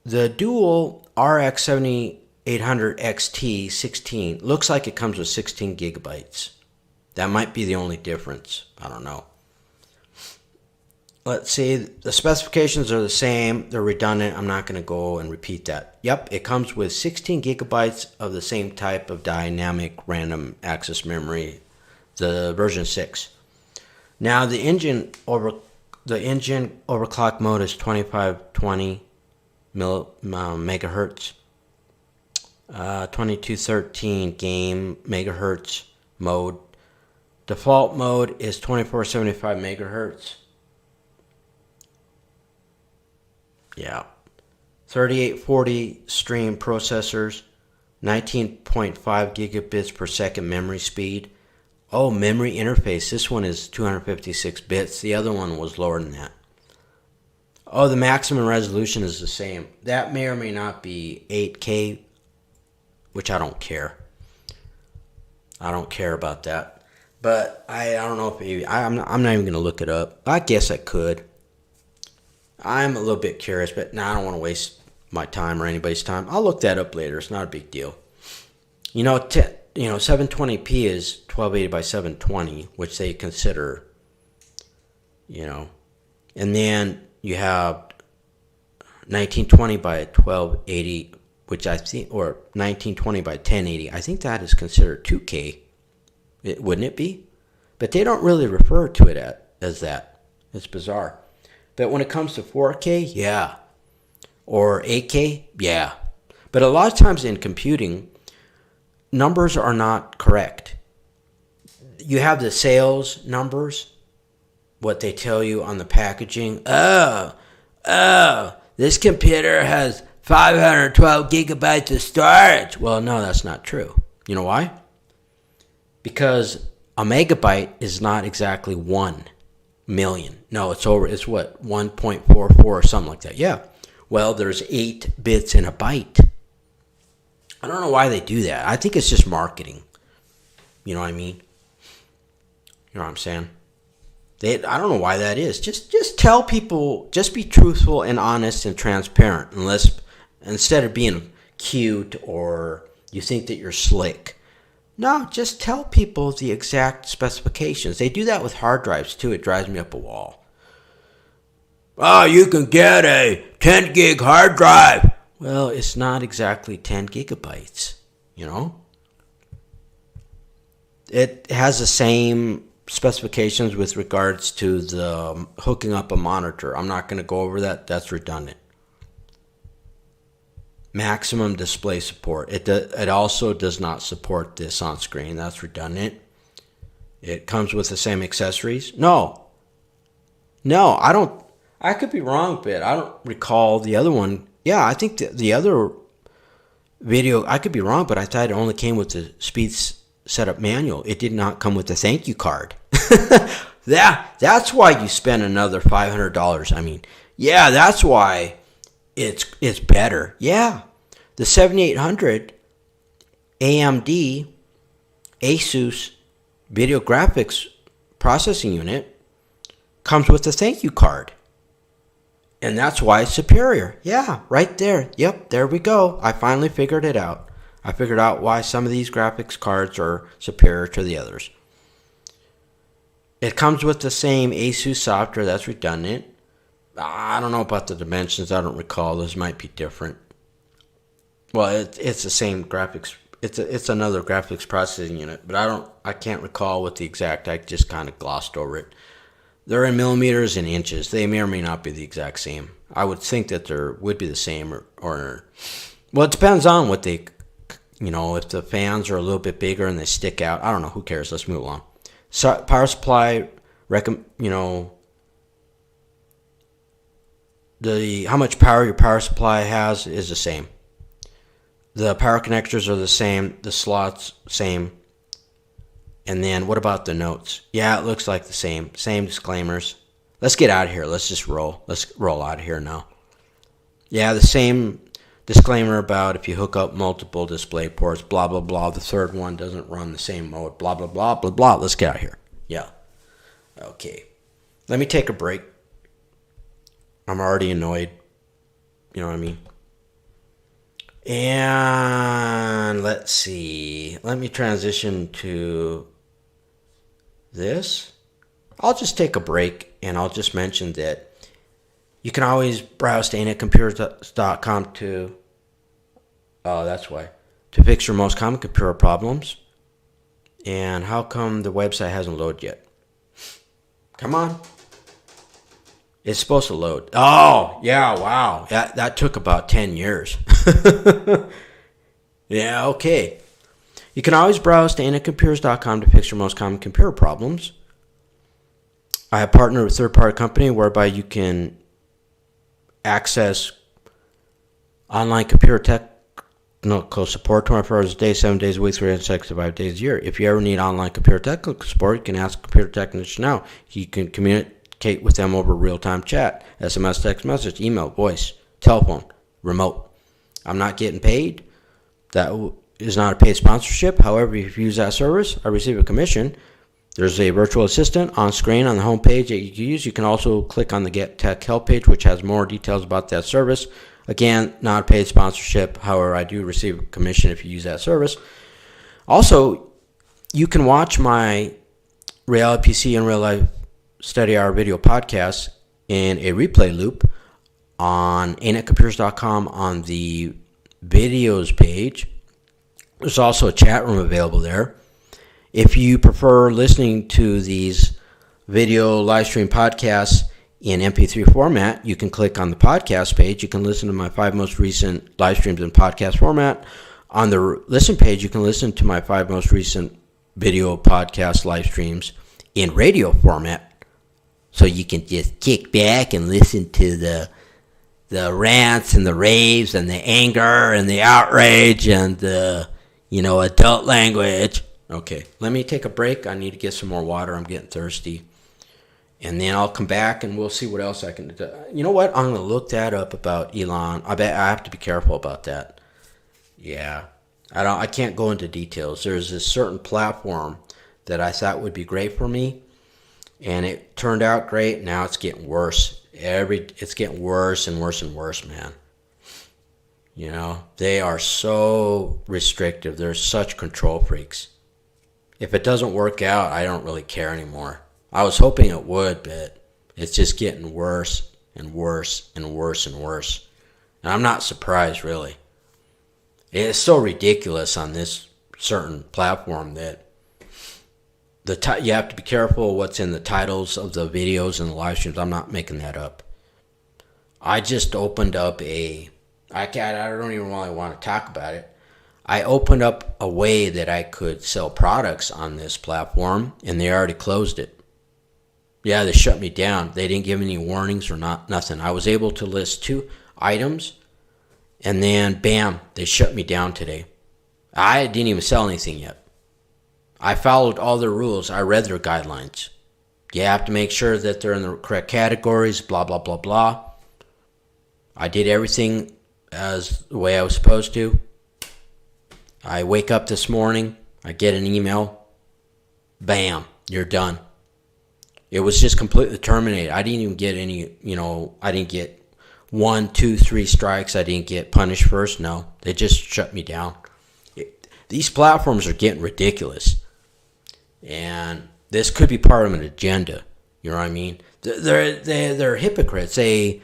The dual RX 7800 XT 16 looks like it comes with 16 gigabytes. That might be the only difference. I don't know. Let's see. The specifications are the same. They're redundant. I'm not going to go and repeat that. Yep, it comes with 16 gigabytes of the same type of dynamic random access memory, the version 6. Now the engine overclock mode is 2520 megahertz. 2213 game megahertz mode. Default mode is 2475 megahertz. Yeah. 3840 stream processors, 19.5 gigabits per second memory speed. Oh, memory interface. This one is 256 bits. The other one was lower than that. Oh, the maximum resolution is the same. That may or may not be 8K, which I don't care. I don't care about that. But I don't know if I'm not even going to look it up. I guess I could. I'm a little bit curious, but I don't want to waste my time or anybody's time. I'll look that up later. It's not a big deal. 720p is 1280 by 720, which they consider, and then you have 1920 by 1280, which I think, or 1920 by 1080. I think that is considered 2K, wouldn't it be? But they don't really refer to it as that. It's bizarre. But when it comes to 4K, yeah. Or 8K, yeah. But a lot of times in computing, numbers are not correct. You have the sales numbers, what they tell you on the packaging. Oh, this computer has 512 gigabytes of storage. Well, no, that's not true. You know why? Because a megabyte is not exactly 1 million. No, it's what, 1.44 or something like that. Yeah. Well, there's 8 bits in a byte. I don't know why they do that. I think it's just marketing. You know what I mean? You know what I'm saying? I don't know why that is. Just tell people, just be truthful and honest and transparent, instead of being cute or you think that you're slick. No, just tell people the exact specifications. They do that with hard drives too. It drives me up a wall. Oh, you can get a 10 gig hard drive. Well, it's not exactly 10 gigabytes, you know? It has the same specifications with regards to the hooking up a monitor. I'm not going to go over that. That's redundant. Maximum display support. It also does not support this on screen. That's redundant. It comes with the same accessories. No, I don't. I could be wrong, but I don't recall the other one. Yeah, I think the other video, I could be wrong, but I thought it only came with the speed setup manual. It did not come with the thank you card. That's why you spend another $500. I mean, yeah, that's why it's better. Yeah, the 7800 AMD Asus video graphics processing unit comes with a thank you card. And that's why it's superior. Yeah, right there. Yep, there we go. I finally figured it out. I figured out why some of these graphics cards are superior to the others. It comes with the same Asus software. That's redundant. I don't know about the dimensions. I don't recall. Those might be different. Well, it's the same graphics. It's another graphics processing unit, but I can't recall what the exact. I just kind of glossed over it. They're in millimeters and inches. They may or may not be the exact same. I would think that there would be the same, or well, it depends on what they, if the fans are a little bit bigger and they stick out. I don't know. Who cares? Let's move along. So, power supply, how much power your power supply has is the same. The power connectors are the same. The slots, same. And then what about the notes? Yeah, it looks like the same. Same disclaimers. Let's get out of here. Let's just roll. Let's roll out of here now. Yeah, the same disclaimer about if you hook up multiple display ports, blah, blah, blah. The third one doesn't run the same mode, blah, blah, blah, blah, blah. Let's get out of here. Yeah. Okay. Let me take a break. I'm already annoyed. You know what I mean? And let's see. Let me transition to this. I'll just take a break and I'll just mention that you can always browse to anetcomputers.com to fix your most common computer problems. And how come the website hasn't loaded yet? Come on. It's supposed to load. Oh, yeah, wow. That took about 10 years. Yeah, okay. You can always browse to anetcomputers.com to fix your most common computer problems. I have partnered with a third-party company whereby you can access online computer technical support 24 hours a day, 7 days a week, 365 days a year. If you ever need online computer technical support, you can ask a computer technician now. You can communicate with them over real-time chat, SMS, text message, email, voice, telephone, remote. I'm not getting paid. That is not a paid sponsorship. However, if you use that service, I receive a commission. There's a virtual assistant on screen on the home page that you can use. You can also click on the Get Tech Help page, which has more details about that service. Again, not a paid sponsorship. However, I do receive a commission if you use that service. Also, you can watch my Reality PC and Real Life Study Hour video podcasts in a replay loop on anetcomputers.com on the videos page. There's also a chat room available there. If you prefer listening to these video live stream podcasts in MP3 format, you can click on the podcast page. You can listen to my 5 most recent live streams in podcast format. On the listen page, you can listen to my 5 most recent video podcast live streams in radio format. So you can just kick back and listen to the rants and the raves and the anger and the outrage and the, adult language. Okay, let me take a break. I need to get some more water. I'm getting thirsty. And then I'll come back and we'll see what else I can do. You know what? I'm going to look that up about Elon. I bet I have to be careful about that. Yeah. I can't go into details. There's this certain platform that I thought would be great for me, and it turned out great. Now it's getting worse. It's getting worse and worse and worse, man. You know, they are so restrictive. They're such control freaks. If it doesn't work out, I don't really care anymore. I was hoping it would, but it's just getting worse and worse and worse and worse. And I'm not surprised, really. It's so ridiculous on this certain platform that you have to be careful what's in the titles of the videos and the live streams. I'm not making that up. I just opened up I don't even really want to talk about it. I opened up a way that I could sell products on this platform, and they already closed it. Yeah, they shut me down. They didn't give any warnings or nothing. I was able to list 2 items, and then bam, they shut me down today. I didn't even sell anything yet. I followed all their rules. I read their guidelines. You have to make sure that they're in the correct categories, blah, blah, blah, blah. I did everything as the way I was supposed to. I wake up this morning, I get an email, bam, you're done. It was just completely terminated. I didn't even get any, I didn't get 1, 2, 3 strikes. I didn't get punished first. No, they just shut me down. These platforms are getting ridiculous. And this could be part of an agenda. You know what I mean? They're hypocrites. They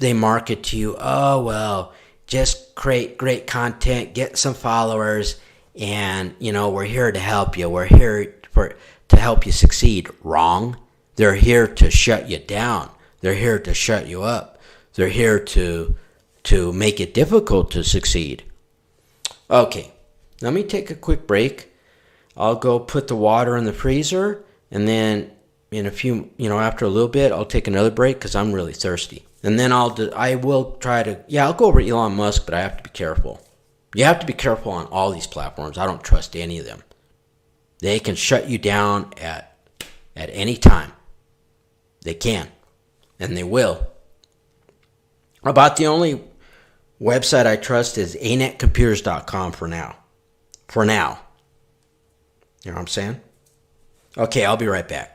market to you, oh, well, just create great content, get some followers, and, we're here to help you. We're here to help you succeed. Wrong. They're here to shut you down. They're here to shut you up. They're here to make it difficult to succeed. Okay, let me take a quick break. I'll go put the water in the freezer, and then in a few, after a little bit, I'll take another break because I'm really thirsty. And then I'll go over Elon Musk, but I have to be careful. You have to be careful on all these platforms. I don't trust any of them. They can shut you down at any time. They can, and they will. About the only website I trust is anetcomputers.com for now. For now. You know what I'm saying? Okay, I'll be right back.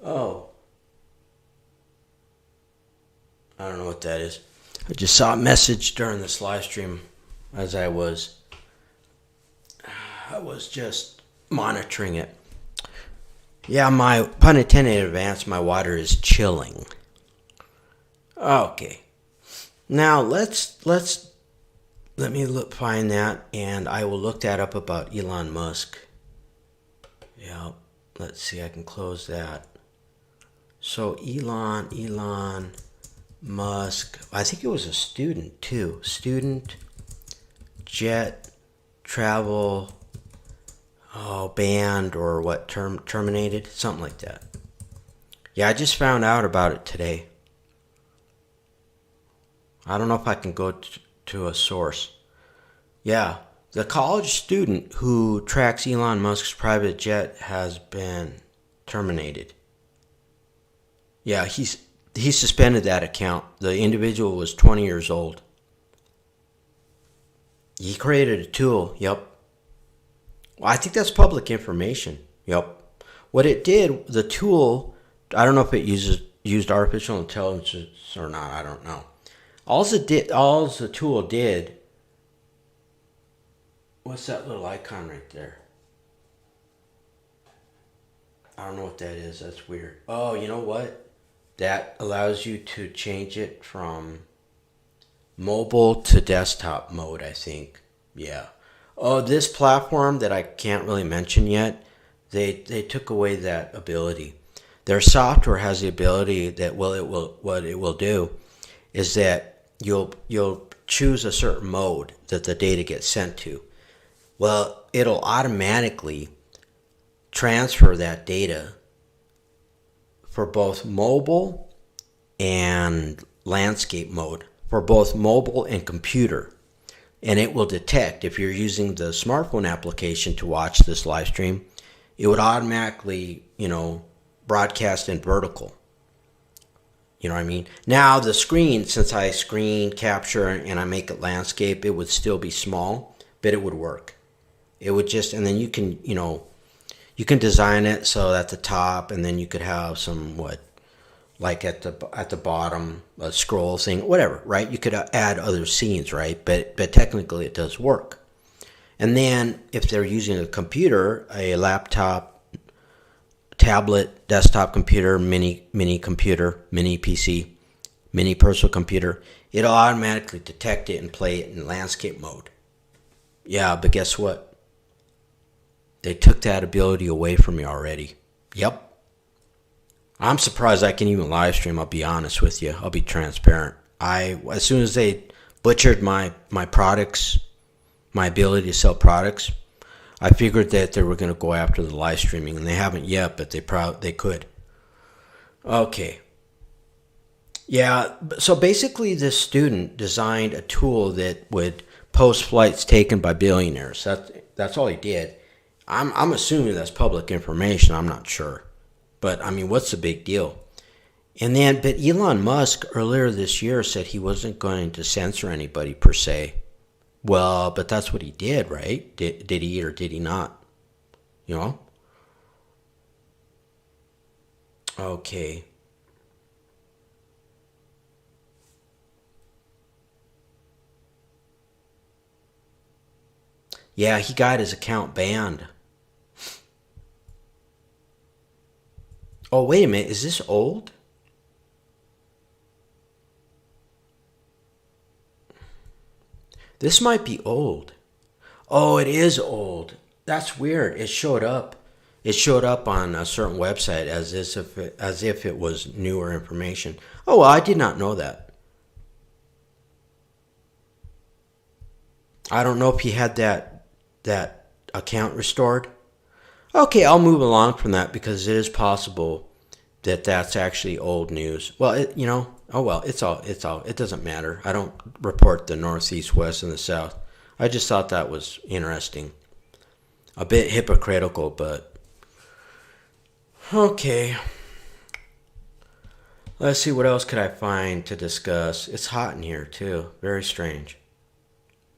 Oh. I don't know what that is. I just saw a message during this live stream as I was just monitoring it. Yeah, my pun intended in advance, my water is chilling. Okay. Now let me find that, and I will look that up about Elon Musk. Yeah, let's see, I can close that. So Elon Musk, I think it was a student too. Student, jet, travel, banned or what, terminated, something like that. Yeah, I just found out about it today. I don't know if I can go to a source. Yeah, the college student who tracks Elon Musk's private jet has been terminated. Yeah, he suspended that account. The individual was 20 years old. He created a tool. Yep. Well, I think that's public information. Yep. what it did, the tool, I don't know if it used artificial intelligence or not. I don't know. All the tool did. What's that little icon right there? I don't know what that is. That's weird. Oh, you know what? That allows you to change it from mobile to desktop mode, I think. Yeah. Oh, this platform that I can't really mention yet, they took away that ability. Their software has the ability that what it will do is that you'll choose a certain mode that the data gets sent to. Well, it'll automatically transfer that data for both mobile and landscape mode, for both mobile and computer. And it will detect if you're using the smartphone application to watch this live stream, it would automatically, broadcast in vertical. You know what I mean? Now the screen, since I screen capture and I make it landscape, it would still be small, but it would work. It would just, and then you can, you can design it so at the top, and then you could have some like at the bottom, a scroll thing, whatever, right? You could add other scenes, right? But technically it does work. And then if they're using a computer, a laptop, tablet, desktop computer, mini computer, mini PC, mini personal computer, it'll automatically detect it and play it in landscape mode. Yeah, but guess what? They took that ability away from me already. Yep. I'm surprised I can even live stream, I'll be honest with you. I'll be transparent. As soon as they butchered my products, my ability to sell products, I figured that they were going to go after the live streaming, and they haven't yet, but they could. Okay. Yeah, so basically this student designed a tool that would post flights taken by billionaires. That's all he did. I'm assuming that's public information. I'm not sure. But, I mean, what's the big deal? But Elon Musk earlier this year said he wasn't going to censor anybody per se. Well, but that's what he did, right? Did he or did he not? You know? Okay. Yeah, he got his account banned. Oh, wait a minute. Is this old? This might be old. Oh, it is old. That's weird. It showed up. It showed up on a certain website as if it was newer information. Oh, well, I did not know that. I don't know if he had that account restored. Okay, I'll move along from that because it is possible that that's actually old news. Well, oh well, it doesn't matter. I don't report the northeast, west, and the south. I just thought that was interesting. A bit hypocritical, but okay. Let's see, what else could I find to discuss? It's hot in here too. Very strange.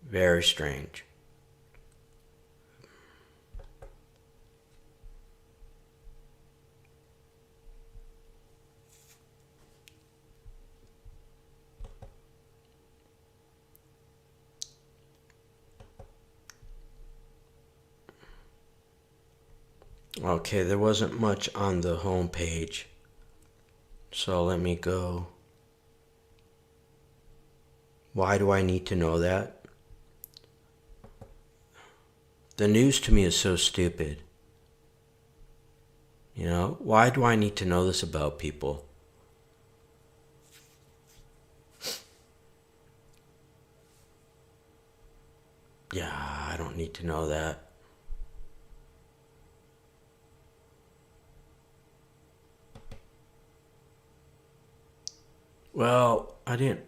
Very strange. Okay, there wasn't much on the home page. So let me go. Why do I need to know that? The news to me is so stupid. Why do I need to know this about people? Yeah, I don't need to know that. Well, I didn't.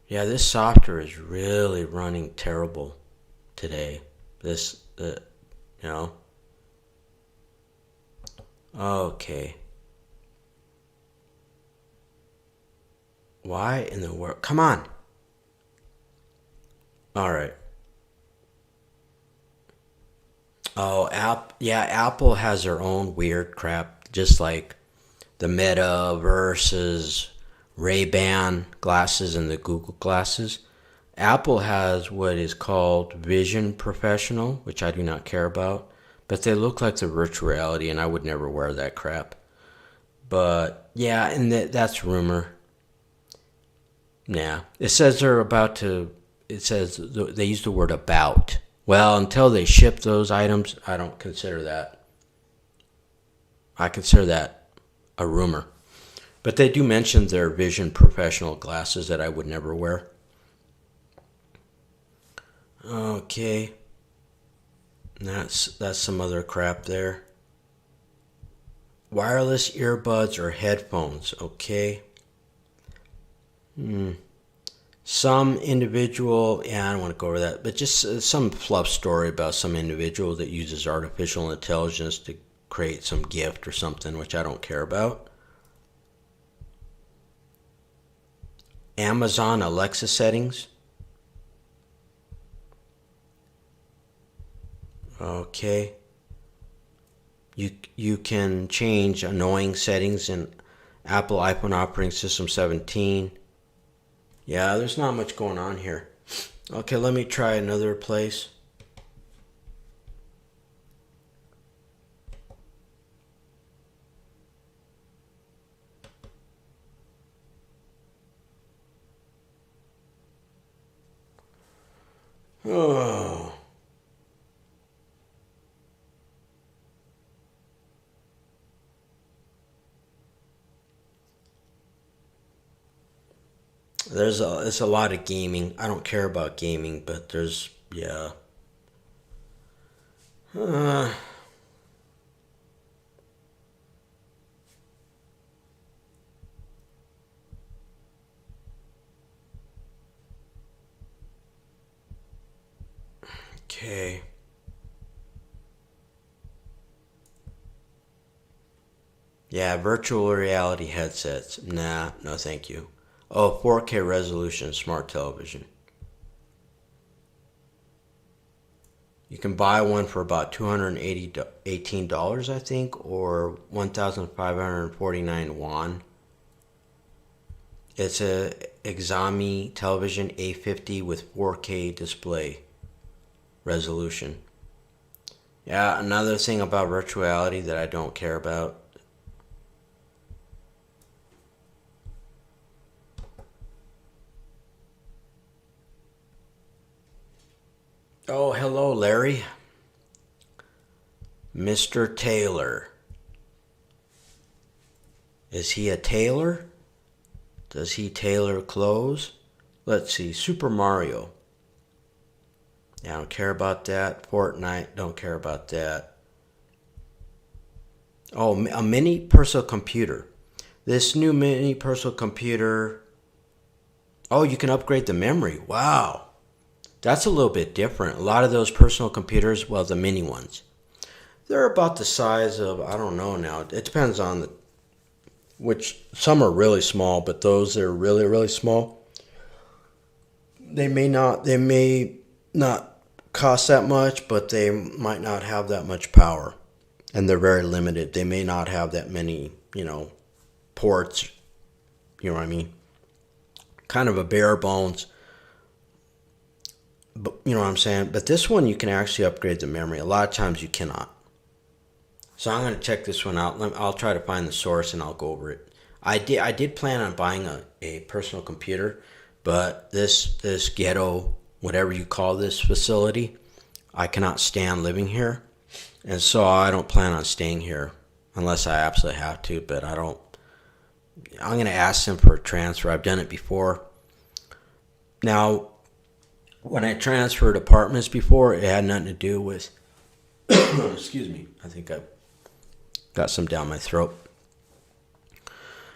Yeah, this software is really running terrible today. You know. Okay. Why in the world? Come on. All right. Oh, yeah, Apple has their own weird crap, just like the Meta versus Ray-Ban glasses and the Google glasses. Apple has what is called Vision Professional, which I do not care about, but they look like the virtual reality, and I would never wear that crap. But yeah, and that's rumor. Yeah, it says they're about to. It says they use the word about. Well, until they ship those items, I don't consider that. I consider that a rumor. But they do mention their Vision Professional glasses that I would never wear. Okay, that's some other crap there. Wireless earbuds or headphones. Okay. Some individual, yeah, I don't want to go over that, but just some fluff story about some individual that uses artificial intelligence to create some gift or something, which I don't care about. Amazon Alexa settings. Okay. You can change annoying settings in Apple iPhone operating system 17. Yeah, there's not much going on here. Okay, let me try another place. Oh. It's a lot of gaming. I don't care about gaming, but there's, yeah. Uh, okay. Yeah, virtual reality headsets. Nah, no thank you. Oh, 4K resolution smart television. You can buy one for about $218, I think, or 1,549 won. It's a Exami television A50 with 4K display resolution. Yeah, another thing about virtual reality that I don't care about. Oh, hello, Larry. Mr. Taylor. Is he a tailor? Does he tailor clothes? Let's see. Super Mario. Yeah, I don't care about that. Fortnite. Don't care about that. Oh, a mini personal computer. This new mini personal computer. Oh, you can upgrade the memory. Wow. That's a little bit different. A lot of those personal computers, well, the mini ones, they're about the size of, I don't know now. It depends on which, some are really small, but those that are really, really small, they may not cost that much, but they might not have that much power. And they're very limited. They may not have that many, ports. You know what I mean? Kind of a bare bones. But you know what I'm saying? But this one, you can actually upgrade the memory. A lot of times you cannot. So I'm going to check this one out. I'll try to find the source and I'll go over it. I did plan on buying a personal computer, but this ghetto, whatever you call this facility, I cannot stand living here. And so I don't plan on staying here unless I absolutely have to, but I don't. I'm going to ask them for a transfer. I've done it before. Now, when I transferred apartments before, it had nothing to do with, excuse me, I think I got some down my throat.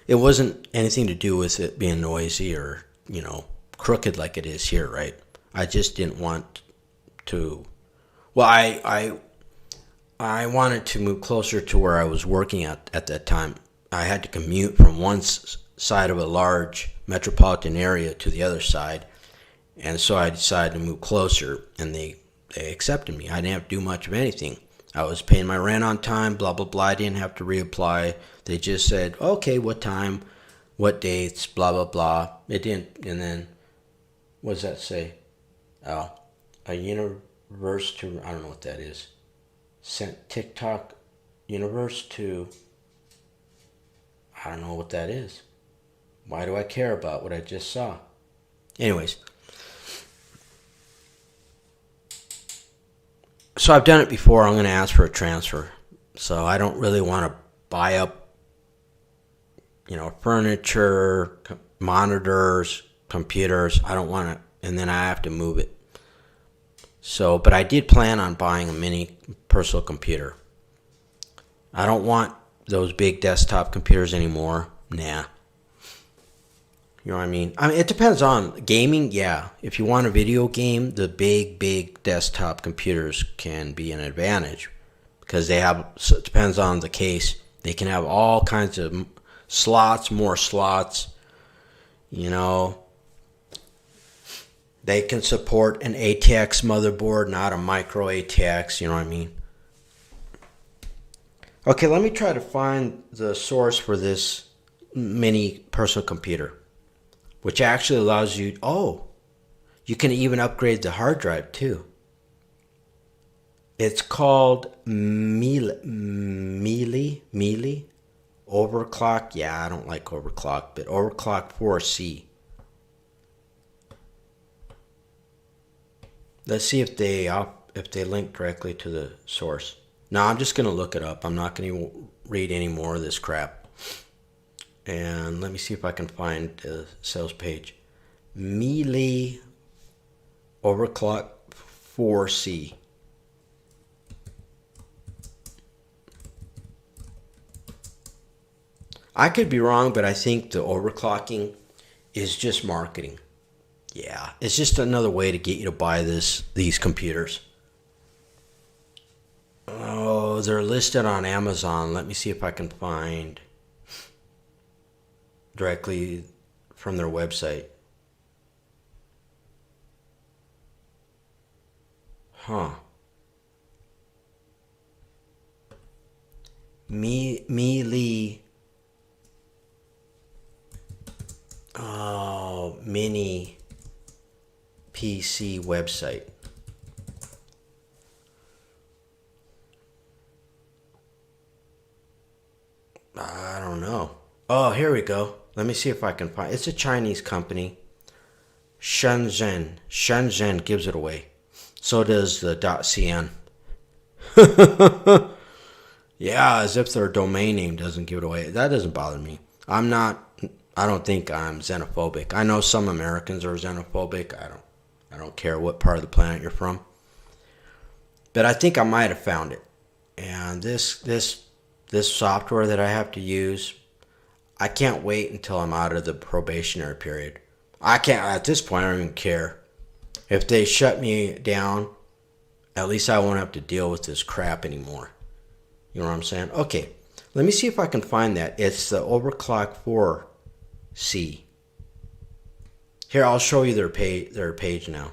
It wasn't anything to do with it being noisy or, crooked like it is here, right? I just didn't want to, well, I wanted to move closer to where I was working at that time. I had to commute from one side of a large metropolitan area to the other side. And so I decided to move closer, and they accepted me. I didn't have to do much of anything. I was paying my rent on time, blah, blah, blah. I didn't have to reapply. They just said, okay, what time, what dates, blah, blah, blah. It didn't, and then, what does that say? Oh, a universe to, I don't know what that is. Sent TikTok universe to, I don't know what that is. Why do I care about what I just saw? Anyways. So I've done it before. I'm going to ask for a transfer. So I don't really want to buy up, furniture, monitors, computers. I don't want to, and then I have to move it. So, but I did plan on buying a mini personal computer. I don't want those big desktop computers anymore. Nah. You know what I mean? It depends on gaming. Yeah, if you want a video game, the big desktop computers can be an advantage because they have. So it depends on the case. They can have all kinds of slots, more slots. They can support an ATX motherboard, not a micro ATX. You know what I mean? Okay, let me try to find the source for this mini personal computer, which actually allows you, you can even upgrade the hard drive too. It's called Mealy Overclock. Yeah, I don't like Overclock, but Overclock 4C. Let's see if they link directly to the source. No, I'm just going to look it up. I'm not going to read any more of this crap. And let me see if I can find the sales page. Mealy Overclock 4C. I could be wrong, but I think the overclocking is just marketing. Yeah, it's just another way to get you to buy these computers. Oh, they're listed on Amazon. Let me see if I can find directly from their website. Huh. Mealy. Oh, mini PC website. I don't know. Oh, here we go. Let me see if I can find. It's a Chinese company. Shenzhen gives it away. So does the .cn. Yeah, as if their domain name doesn't give it away. That doesn't bother me. I don't think I'm xenophobic. I know some Americans are xenophobic. I don't care what part of the planet you're from. But I think I might have found it. And this software that I have to use, I can't wait until I'm out of the probationary period. I can't, at this point, I don't even care. If they shut me down, at least I won't have to deal with this crap anymore. You know what I'm saying? Okay, let me see if I can find that. It's the Overclock 4C. Here, I'll show you their page now.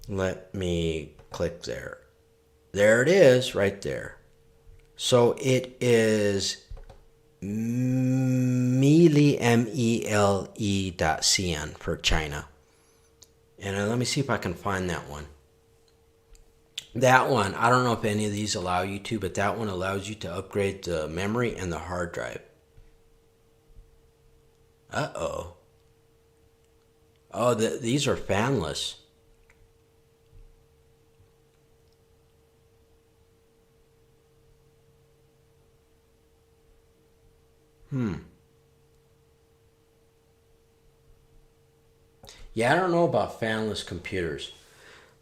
Let me click there. There it is, right there. So it is Mealy, MELE.cn for China. And let me see if I can find that one. That one, I don't know if any of these allow you to, but that one allows you to upgrade the memory and the hard drive. Uh-oh. Oh, these are fanless. Yeah, I don't know about fanless computers.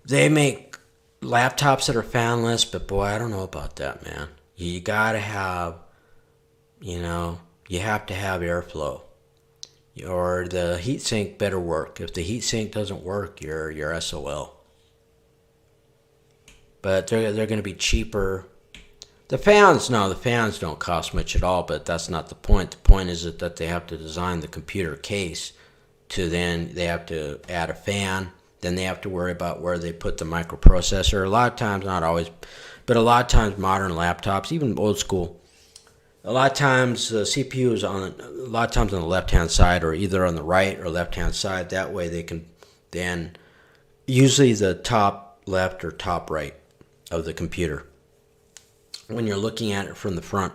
They make laptops that are fanless, but boy, I don't know about that, man. You gotta have, you have to have airflow. Or the heatsink better work. If the heatsink doesn't work, you're SOL. But they're going to be cheaper. The fans don't cost much at all, but that's not the point. The point is that they have to design the computer case they have to add a fan, Then they have to worry about where they put the microprocessor. A lot of times, not always, but a lot of times modern laptops, even old school, a lot of times the CPU is on the left-hand side, or either on the right or left-hand side. That way they can then, usually the top left or top right of the computer when you're looking at it from the front.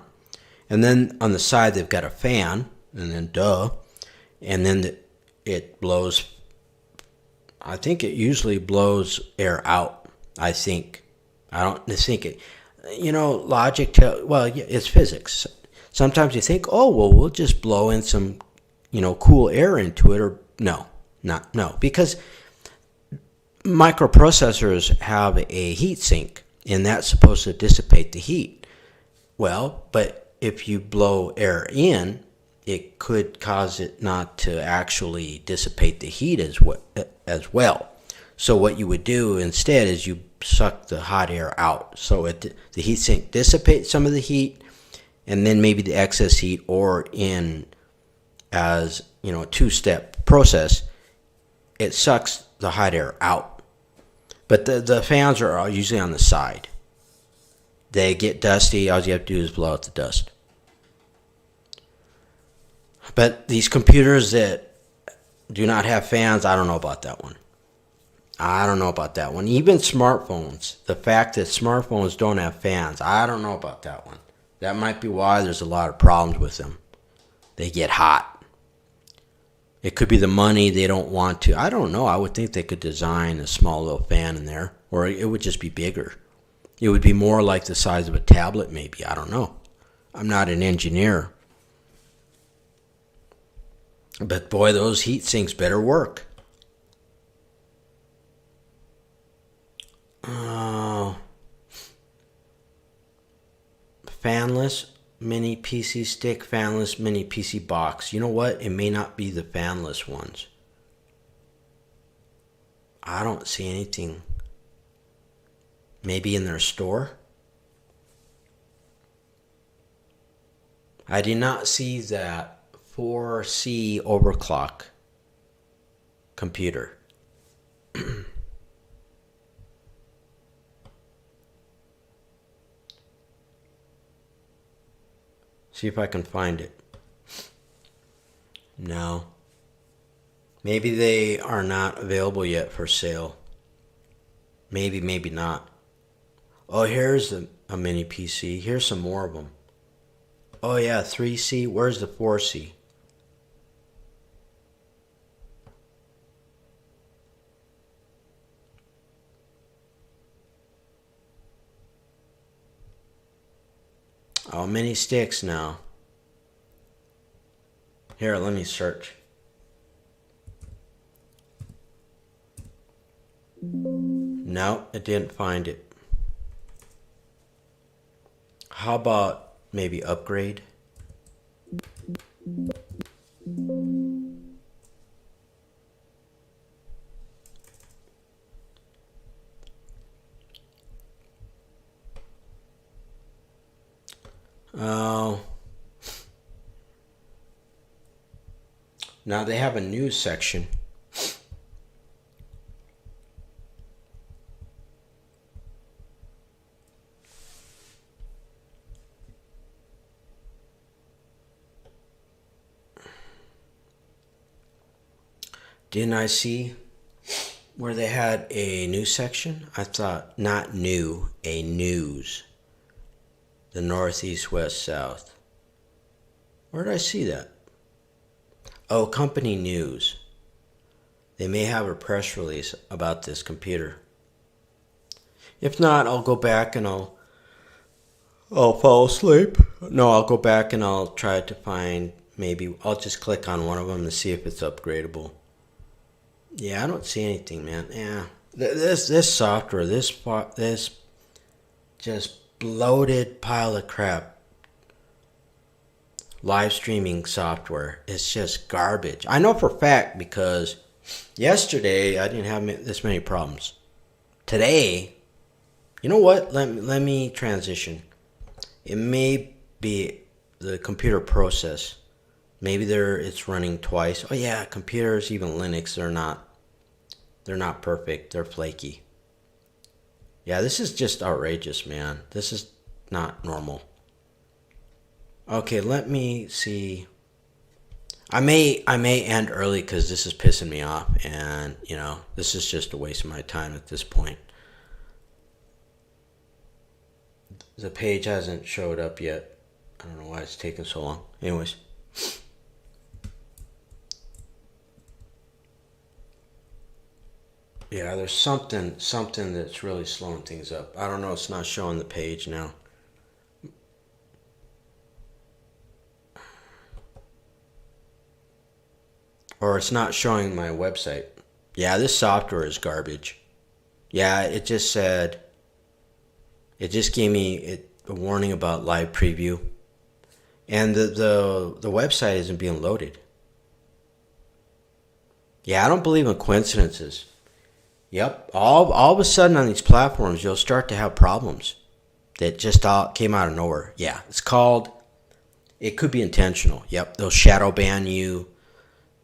And then on the side they've got a fan, and then and then it blows. I think it usually blows air out. I don't think it. Logic well, yeah, it's physics. Sometimes you think, oh, well, we'll just blow in some, cool air into it, or no, because microprocessors have a heat sink, and that's supposed to dissipate the heat. Well, but if you blow air in, it could cause it not to actually dissipate the heat as well. So what you would do instead is you suck the hot air out. So the heatsink dissipates some of the heat, and then maybe the excess heat, or in as a two-step process, it sucks the hot air out. But the fans are usually on the side. They get dusty. All you have to do is blow out the dust. But these computers that do not have fans, I don't know about that one. Even smartphones, the fact that smartphones don't have fans, I don't know about that one. That might be why there's a lot of problems with them. They get hot. It could be the money, they don't want to. I don't know. I would think they could design a small little fan in there, or it would just be bigger. It would be more like the size of a tablet, maybe. I don't know. I'm not an engineer. But boy, those heat sinks better work. Fanless mini PC stick, fanless mini PC box. You know what? It may not be the fanless ones. I don't see anything. Maybe in their store? I did not see that 4C overclock computer. See if I can find it. No. Maybe they are not available yet for sale. Maybe not. Oh, here's a mini PC. Here's some more of them. Oh yeah, 3C. Where's the 4C? Oh, mini sticks now. Here, let me search. No, it didn't find it. How about maybe upgrade? Oh. Now they have a news section. Didn't I see where they had a news section? I thought, not new, a news. The northeast, west, south. Where did I see that? Oh, company news. They may have a press release about this computer. If not, I'll go back and I'll fall asleep. No, I'll go back and I'll try to find, maybe I'll just click on one of them to see if it's upgradable. Yeah, I don't see anything, man. Yeah, this software, this just bloated pile of crap. Live streaming software, it's just garbage. I know for a fact because yesterday I didn't have this many problems. Today, you know what? Let me transition. It may be the computer process. Maybe it's running twice. Oh yeah, computers, even Linux, they're not They're not perfect. They're flaky. Yeah, this is just outrageous, man. This is not normal. Okay, let me see. I may end early because this is pissing me off, and this is just a waste of my time at this point. The page hasn't showed up yet. I don't know why it's taking so long. Anyways. Yeah, there's something that's really slowing things up. I don't know, it's not showing the page now. Or it's not showing my website. Yeah, this software is garbage. Yeah, it just gave me a warning about live preview. And the website isn't being loaded. Yeah, I don't believe in coincidences. Yep, all of a sudden on these platforms, you'll start to have problems that just came out of nowhere. Yeah, it could be intentional. Yep, they'll shadow ban you.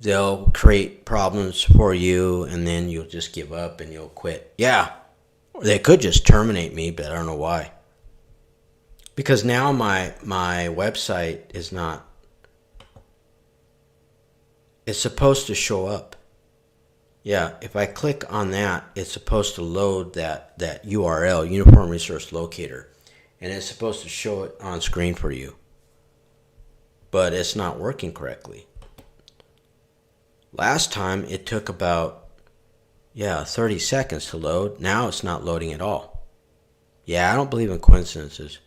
They'll create problems for you, and then you'll just give up and you'll quit. Yeah, they could just terminate me, but I don't know why. Because now my website is not. It's supposed to show up. Yeah, if I click on that, it's supposed to load that URL, Uniform Resource Locator, and it's supposed to show it on screen for you. But it's not working correctly. Last time it took about 30 seconds to load. Now it's not loading at all. Yeah, I don't believe in coincidences.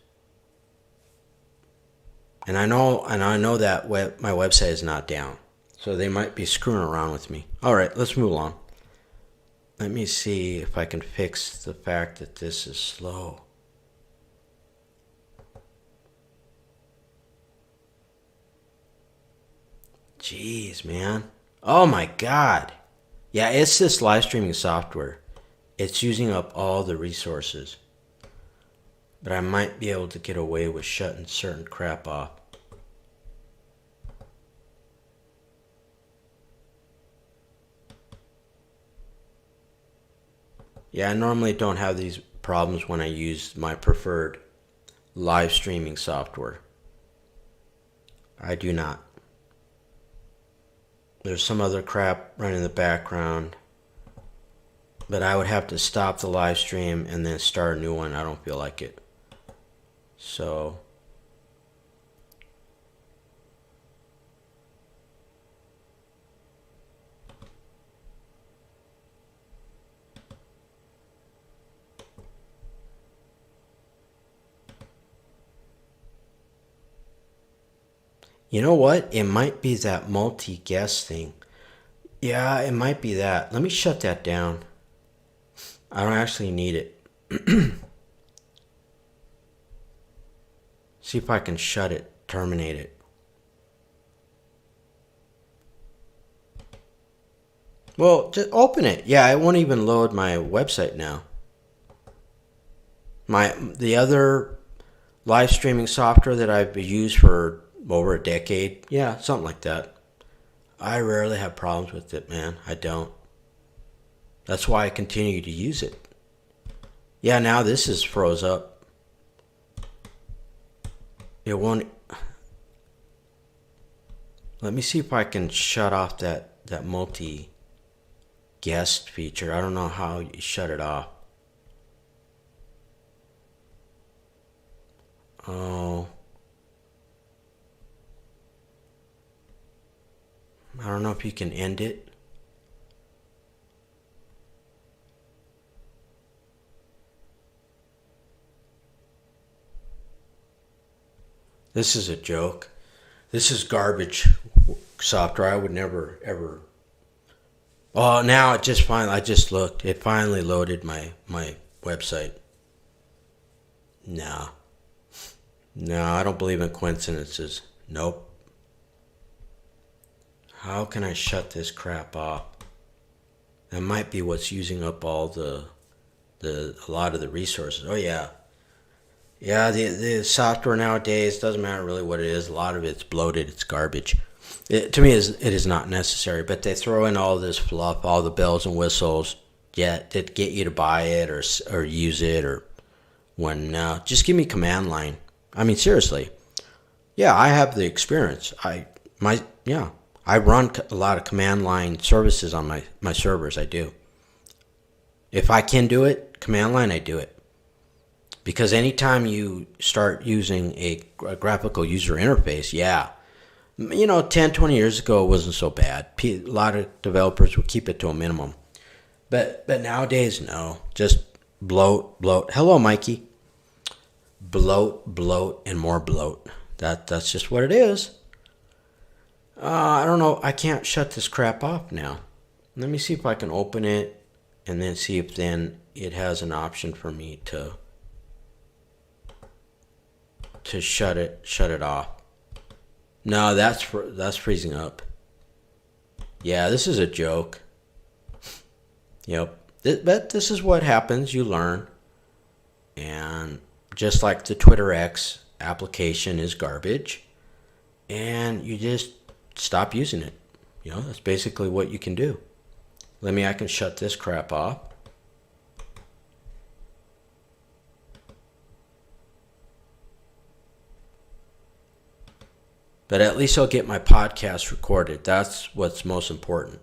And I know that my website is not down. So they might be screwing around with me. All right, let's move on. Let me see if I can fix the fact that this is slow. Jeez, man. Oh my God. Yeah, it's this live streaming software. It's using up all the resources. But I might be able to get away with shutting certain crap off. Yeah, I normally don't have these problems when I use my preferred live streaming software. I do not. There's some other crap running in the background, but I would have to stop the live stream and then start a new one. I don't feel like it. So you know what? It might be that multi-guest thing. Yeah, it might be that. Let me shut that down. I don't actually need it. See if I can shut it, terminate it. Well, just open it. Yeah, it won't even load my website now. The other live streaming software that I've used for over a decade, yeah, something like that. I rarely have problems with it, man. I don't. That's why I continue to use it. Yeah, now this is froze up. It won't. Let me see if I can shut off that multi-guest feature. I don't know how you shut it off. Oh. I don't know if you can end it. This is a joke. This is garbage software. I would never, ever. Oh, now I just looked. It finally loaded my website. No, I don't believe in coincidences. Nope. How can I shut this crap off? That might be what's using up all a lot of the resources. Oh yeah. Yeah, the software nowadays, doesn't matter really what it is. A lot of it's bloated. It's garbage. To me, it is not necessary. But they throw in all this fluff, all the bells and whistles. yet to get you to buy it or use it or when. Just give me command line. I mean, seriously. Yeah, I have the experience. I run a lot of command line services on my servers. I do. If I can do it, command line, I do it. Because anytime you start using a graphical user interface, 10, 20 years ago, it wasn't so bad. A lot of developers would keep it to a minimum. But nowadays, no. Just bloat. Hello, Mikey. Bloat, and more bloat. That's just what it is. I don't know. I can't shut this crap off now. Let me see if I can open it and then see if then it has an option for me to shut it off. No, that's freezing up. Yeah, this is a joke. Yep. But this is what happens. You learn. And just like the Twitter X application is garbage, and you just stop using it. That's basically what you can do. I can shut this crap off. But at least I'll get my podcast recorded. That's what's most important.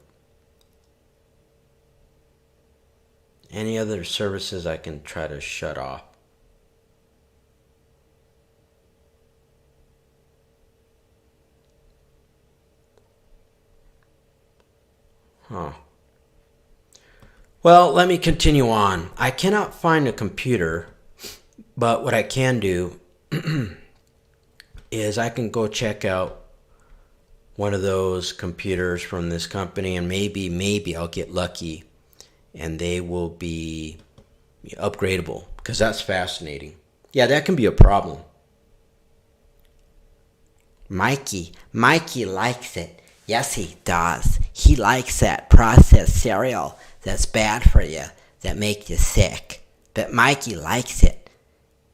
Any other services I can try to shut off. Huh. Well, let me continue on. I cannot find a computer, but what I can do is I can go check out one of those computers from this company, and maybe I'll get lucky and they will be upgradable, because that's fascinating. Yeah, that can be a problem. Mikey likes it. Yes, he does. He likes that processed cereal that's bad for you, that makes you sick. But Mikey likes it.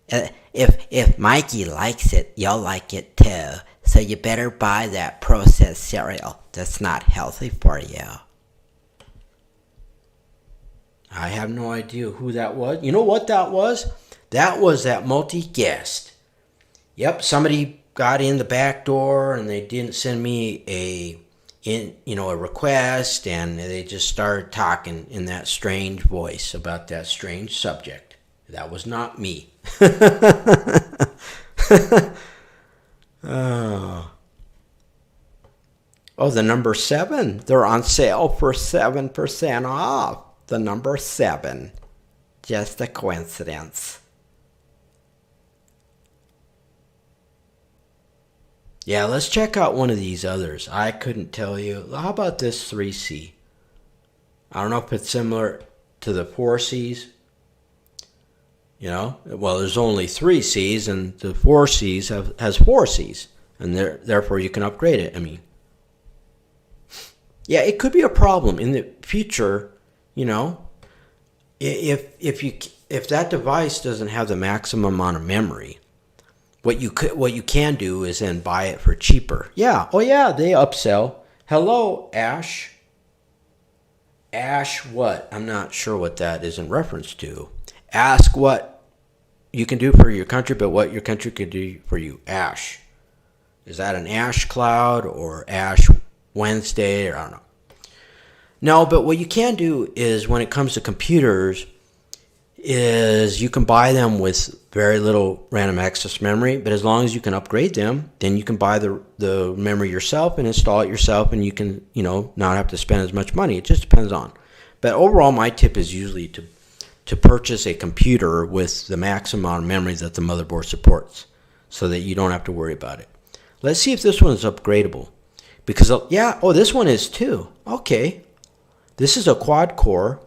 If Mikey likes it, you'll like it too. So you better buy that processed cereal that's not healthy for you. I have no idea who that was. You know what that was? That was that multi-guest. Yep, somebody got in the back door and they didn't send me a request, and they just started talking in that strange voice about that strange subject. That was not me. Oh, the number 7. They're on sale for 7% off. The number 7. Just a coincidence. Yeah, let's check out one of these others. I couldn't tell you. How about this 3C? I don't know if it's similar to the 4Cs. Well, there's only 3 Cs, and the 4 Cs has 4 Cs, and therefore you can upgrade it. Yeah, it could be a problem in the future. If that device doesn't have the maximum amount of memory, what you can do is then buy it for cheaper. Yeah, they upsell. Hello, Ash. Ash, what? I'm not sure what that is in reference to. Ask what you can do for your country, but what your country could do for you. Ash. Is that an Ash Cloud or Ash Wednesday, or I don't know. No, but what you can do is, when it comes to computers, is you can buy them with very little random access memory, but as long as you can upgrade them, then you can buy the memory yourself and install it yourself, and you can, not have to spend as much money. It just depends on. But overall, my tip is usually to purchase a computer with the maximum amount of memory that the motherboard supports, so that you don't have to worry about it. Let's see if this one is upgradable. Because, this one is too. Okay. This is a quad core.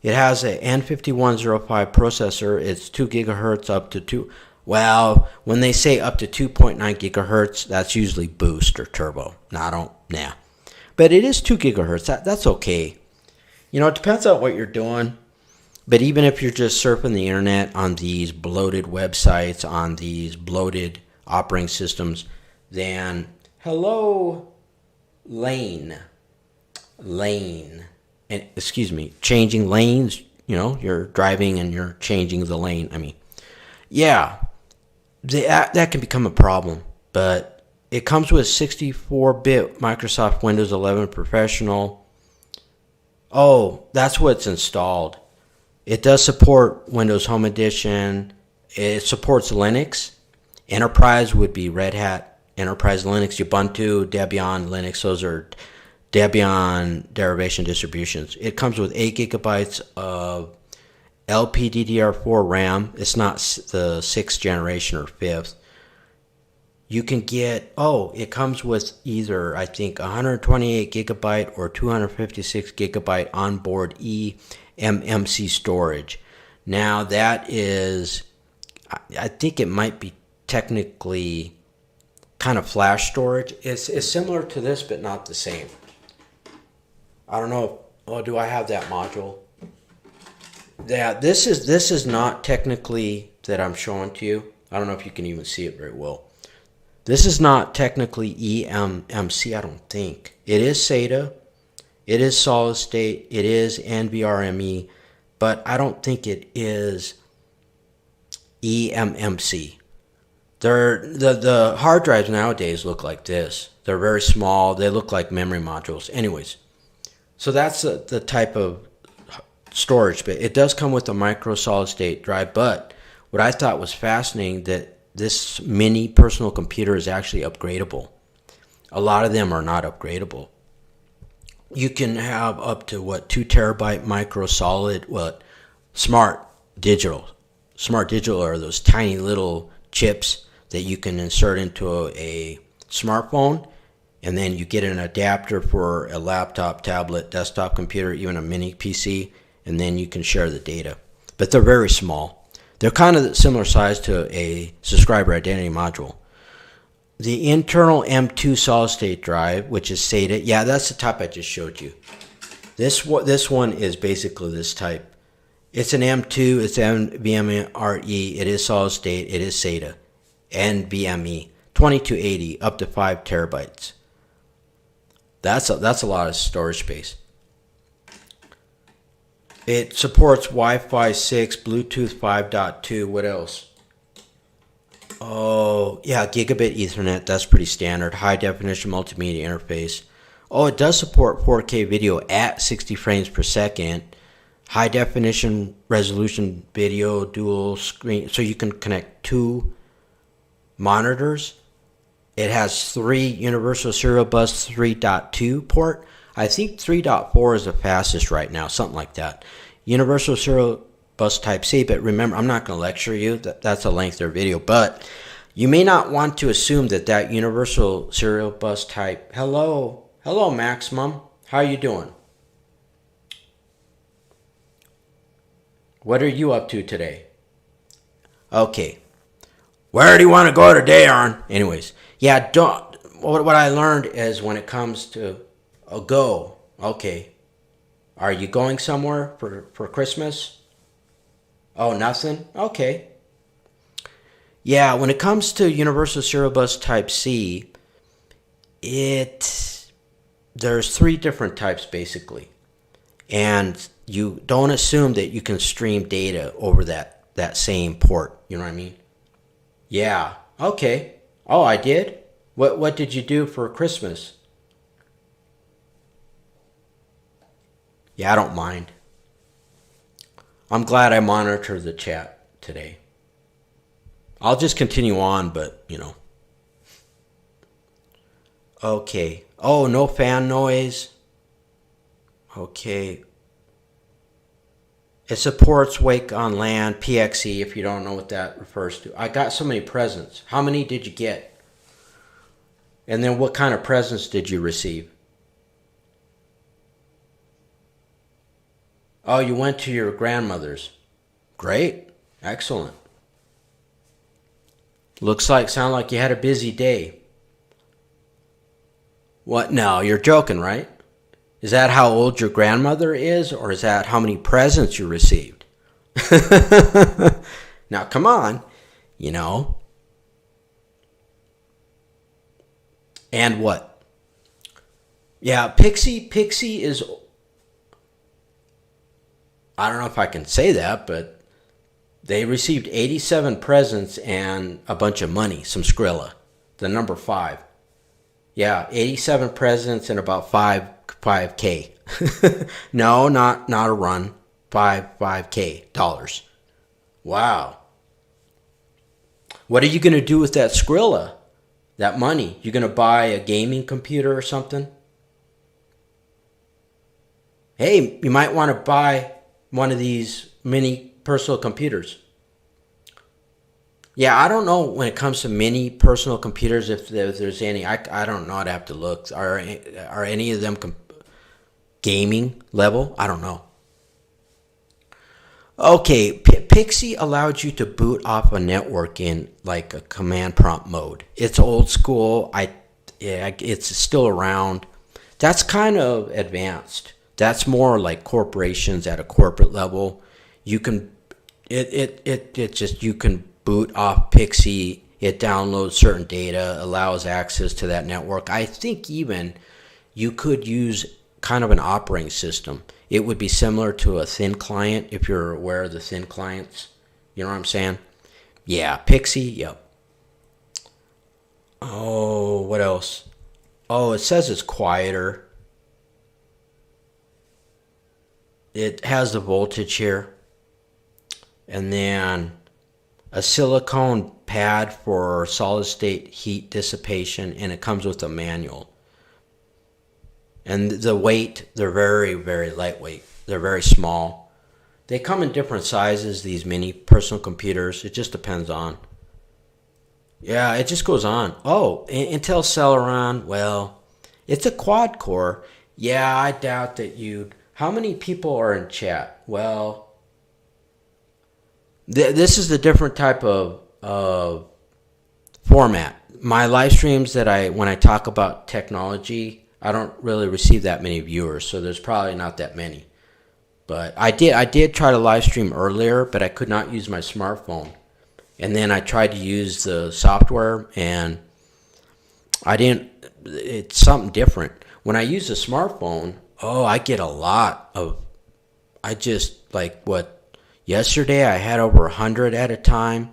It has a N5105 processor. It's 2 gigahertz up to 2. Well, when they say up to 2.9 gigahertz, that's usually boost or turbo. But it is 2 gigahertz. That's okay. It depends on what you're doing. But even if you're just surfing the internet on these bloated websites, on these bloated operating systems, then hello, Lane. and excuse me, changing lanes. You know, you're driving and you're changing the lane. I mean, yeah, that can become a problem. But it comes with 64-bit Microsoft Windows 11 Professional. Oh, that's what's installed. It does support Windows Home Edition. It supports Linux. Enterprise would be Red Hat, Enterprise Linux, Ubuntu, Debian Linux. Those are Debian derivation distributions. It comes with 8 gigabytes of LPDDR4 RAM. It's not the 6th generation or 5th. You can get, it comes with either, I think, 128 gigabyte or 256 gigabyte onboard eMMC storage. Now, that is, I think it might be technically kind of flash storage. It's similar to this, but not the same. I don't know. Do I have that module? Yeah, this is not technically that I'm showing to you. I don't know if you can even see it very well. This is not technically eMMC, I don't think. It is SATA, it is solid state, it is NVRMe, but I don't think it is eMMC. The hard drives nowadays look like this. They're very small. They look like memory modules. Anyways, so that's the type of storage. But it does come with a micro solid state drive. But what I thought was fascinating, that this mini personal computer is actually upgradable. A lot of them are not upgradable. You can have up to 2 terabyte micro solid, smart digital. Smart digital are those tiny little chips that you can insert into a smartphone, and then you get an adapter for a laptop, tablet, desktop computer, even a mini PC, and then you can share the data. But they're very small. They're kind of similar size to a subscriber identity module. The internal M2 solid state drive, which is SATA, yeah, that's the type I just showed you. This one is basically this type. It's an M2, it's NVMe, it is solid state, it is SATA, NVMe, 2280 up to 5 terabytes. That's a lot of storage space. It supports Wi-Fi 6, Bluetooth 5.2, what else? Oh, yeah, gigabit Ethernet, that's pretty standard. High definition multimedia interface. Oh, it does support 4K video at 60 frames per second. High definition resolution video, dual screen, so you can connect 2 monitors. It has 3 universal serial bus 3.2 port. I think 3.4 is the fastest right now, something like that. Universal serial bus type C, but remember, I'm not going to lecture you. That's a lengthier video, but you may not want to assume that universal serial bus type. Hello Maximum, how are you doing? What are you up to today? Okay, where do you want to go today, Arn? Anyways, yeah, what I learned is when it comes to go, okay, are you going somewhere for Christmas? Oh, nothing? Okay. Yeah, when it comes to Universal Serial Bus Type C, there's 3 different types basically. And you don't assume that you can stream data over that same port, you know what I mean? Yeah, okay. Oh, I did? What did you do for Christmas? Yeah, I don't mind. I'm glad I monitored the chat today. I'll just continue on, but, Okay. Oh, no fan noise. Okay. It supports Wake on LAN, PXE, if you don't know what that refers to. I got so many presents. How many did you get? And then what kind of presents did you receive? Oh, you went to your grandmother's. Great. Excellent. Sound like you had a busy day. What? No, you're joking, right? Is that how old your grandmother is, or is that how many presents you received? Now, come on, And what? Yeah, Pixie is... I don't know if I can say that, but they received 87 presents and a bunch of money, some Skrilla, the number 5. Yeah, 87 presents and about 5K. No, not a run. 5K dollars. Wow. What are you going to do with that Skrilla? That money? You going to buy a gaming computer or something? Hey, you might want to buy one of these mini personal computers. Yeah, I don't know when it comes to mini personal computers if there's any. I don't know. I'd have to look. Are any of them gaming level? I don't know. Okay, Pixie allowed you to boot off a network in like a command prompt mode. It's old school. It's still around. That's kind of advanced. That's more like corporations at a corporate level. You can you can boot off Pixie. It downloads certain data, allows access to that network. I think even you could use kind of an operating system. It would be similar to a thin client if you're aware of the thin clients. You know what I'm saying? Yeah, Pixie, yep. Oh, what else? Oh, it says it's quieter. It has the voltage here. And then a silicone pad for solid state heat dissipation, and it comes with a manual. And the weight, they're very, very lightweight. They're very small. They come in different sizes, these mini personal computers. It just depends on. Yeah, it just goes on. Oh, Intel Celeron, well, it's a quad core. Yeah, I doubt that you'd... How many people are in chat? Well, this is the different type of format. My live streams when I talk about technology, I don't really receive that many viewers, so there's probably not that many. But I did try to live stream earlier, but I could not use my smartphone. And then I tried to use the software, and I didn't. It's something different. When I use the smartphone, I get a lot of. I just yesterday I had over 100 at a time,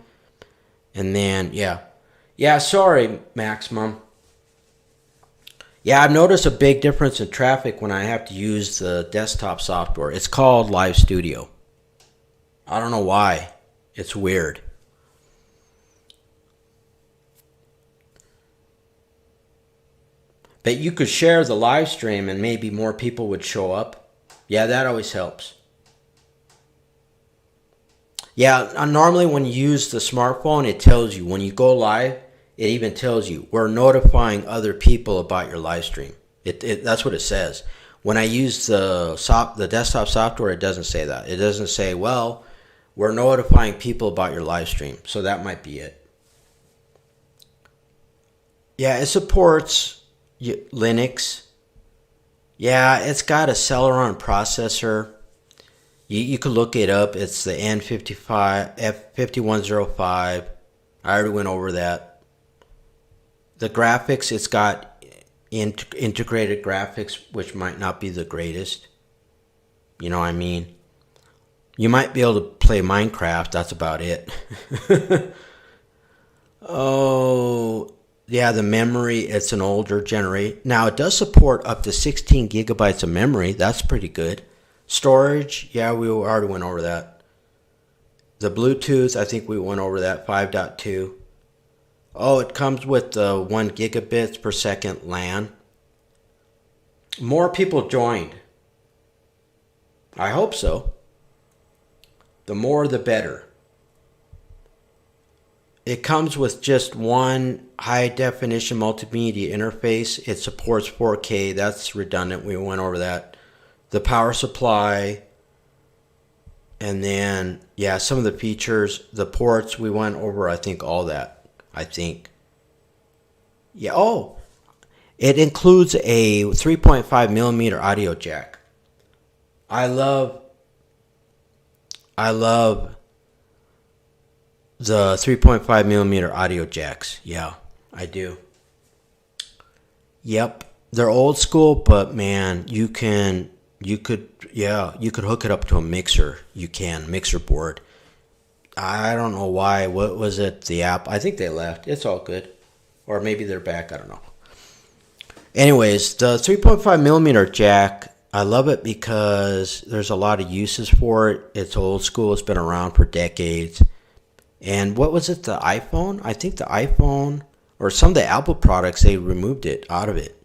and then yeah. Sorry, Maximum. Yeah, I've noticed a big difference in traffic when I have to use the desktop software. It's called Live Studio. I don't know why. It's weird. But you could share the live stream and maybe more people would show up. Yeah, that always helps. Yeah, normally when you use the smartphone, it tells you when you go live, it even tells you, we're notifying other people about your live stream. That's what it says. When I use the desktop software, it doesn't say that. It doesn't say, well, we're notifying people about your live stream. So that might be it. Yeah, it supports Linux. Yeah, it's got a Celeron processor. You could look it up. It's the N55, F5105. I already went over that. The graphics, it's got integrated graphics, which might not be the greatest. You know what I mean? You might be able to play Minecraft. That's about it. Oh, yeah, the memory, it's an older generation. Now, it does support up to 16 gigabytes of memory. That's pretty good. Storage, yeah, we already went over that. The Bluetooth, I think we went over that, 5.2. Oh, it comes with 1 gigabits per second LAN. More people joined. I hope so. The more, the better. It comes with just one high-definition multimedia interface. It supports 4K. That's redundant. We went over that. The power supply. And then, yeah, some of the features. The ports, we went over, I think, all that. I think. Yeah, oh. It includes a 3.5 millimeter audio jack. I love the 3.5 millimeter audio jacks. Yeah, I do. Yep. They're old school, but man, you can you could hook it up to a mixer. You can, mixer board. I don't know why. What was it? The app? I think they left. It's all good. Or maybe they're back. I don't know. Anyways, the 3.5 millimeter jack, I love it because there's a lot of uses for it. It's old school. It's been around for decades. And what was it? The iPhone? I think the iPhone or some of the Apple products, they removed it out of it.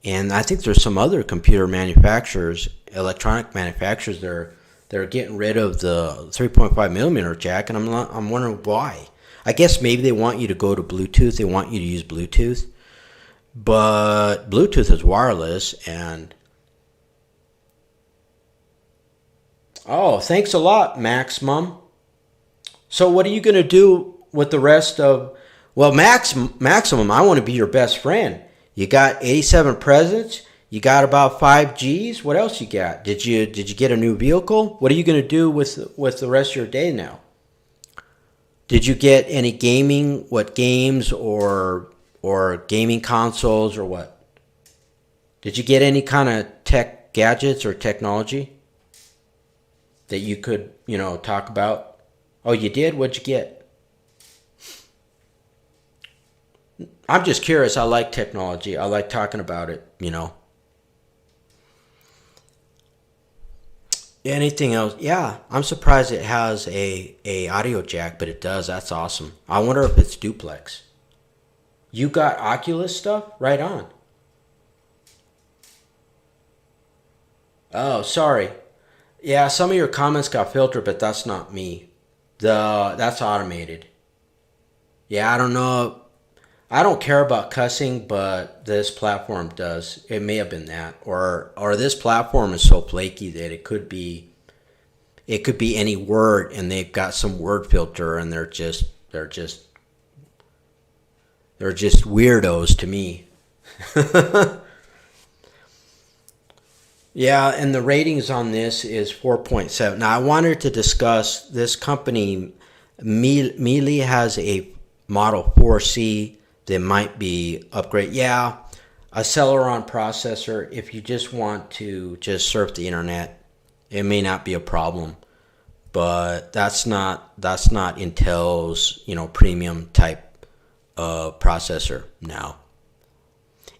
And I think there's some other computer manufacturers, electronic manufacturers, they're getting rid of the 3.5 millimeter jack, and I'm wondering why. I guess maybe they want you to go to Bluetooth. They want you to use Bluetooth, but Bluetooth is wireless. And oh, thanks a lot, Maximum. So what are you gonna do with the rest of? Well, Maximum, I want to be your best friend. You got 87 presents. You got about 5 Gs. What else you got? Did you get a new vehicle? What are you going to do with the rest of your day now? Did you get any gaming? What games or gaming consoles or what? Did you get any kind of tech gadgets or technology that you could, talk about? Oh, you did? What'd you get? I'm just curious. I like technology. I like talking about it, Anything else? Yeah, I'm surprised it has a audio jack, but it does. That's awesome. I wonder if it's duplex. You got Oculus stuff? Right on. Oh, sorry. Yeah, some of your comments got filtered, but that's not me. That's automated. Yeah, I don't know. I don't care about cussing, but this platform does. It may have been that, or this platform is so flaky that it could be any word, and they've got some word filter, and they're just weirdos to me. Yeah, and the ratings on this is 4.7. Now I wanted to discuss this company. Mealy has a Model 4C. That might be upgrade. Yeah, a Celeron processor. If you just want to just surf the internet, it may not be a problem. But that's not Intel's premium type processor now.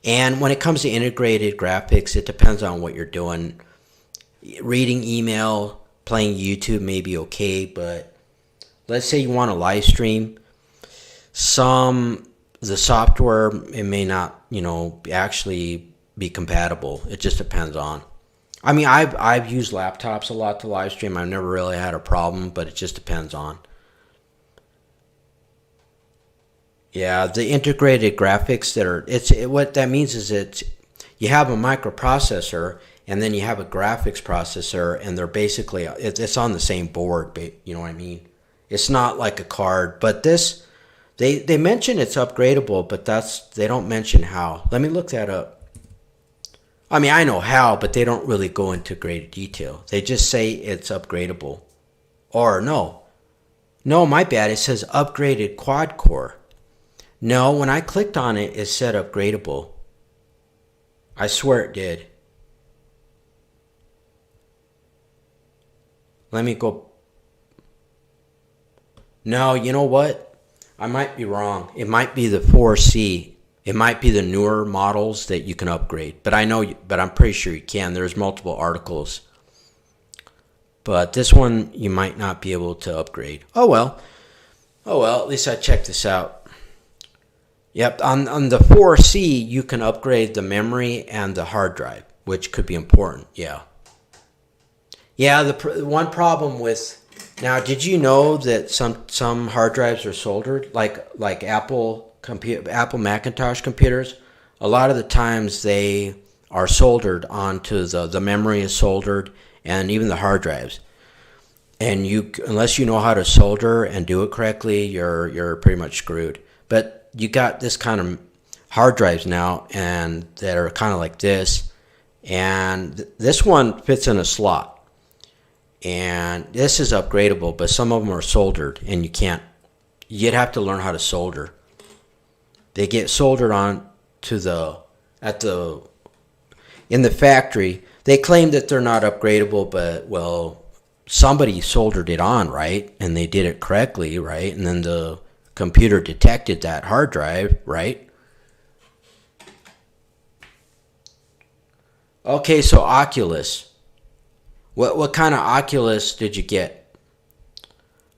And when it comes to integrated graphics, it depends on what you're doing. Reading email, playing YouTube may be okay, but let's say you want to live stream. The software, it may not, actually be compatible. It just depends on. I mean, I've used laptops a lot to live stream. I've never really had a problem, but it just depends on. Yeah, the integrated graphics what that means is you have a microprocessor and then you have a graphics processor, and they're basically it's on the same board. You know what I mean? It's not like a card, but this. They mention it's upgradable, but they don't mention how. Let me look that up. I mean, I know how, but they don't really go into great detail. They just say it's upgradable. Or no, my bad. It says upgraded quad core. No, when I clicked on it, it said upgradable. I swear it did. Let me go. No, you know what? I might be wrong. It might be the 4C. It might be the newer models that you can upgrade. But I'm pretty sure you can. There's multiple articles. But this one, you might not be able to upgrade. Oh well, at least I checked this out. Yep, on the 4C, you can upgrade the memory and the hard drive, which could be important. Yeah, the one problem with... Now, did you know that some hard drives are soldered, like Apple Macintosh computers? A lot of the times they are soldered onto the memory is soldered, and even the hard drives. And unless you know how to solder and do it correctly, you're pretty much screwed. But you got this kind of hard drives now, and that are kind of like this, and this one fits in a slot. And this is upgradable, but some of them are soldered, and you'd have to learn how to solder. They get soldered on in the factory, They claim that they're not upgradable, but, well, somebody soldered it on, right? And they did it correctly, right? And then the computer detected that hard drive, right? Okay, so Oculus. What kind of Oculus did you get?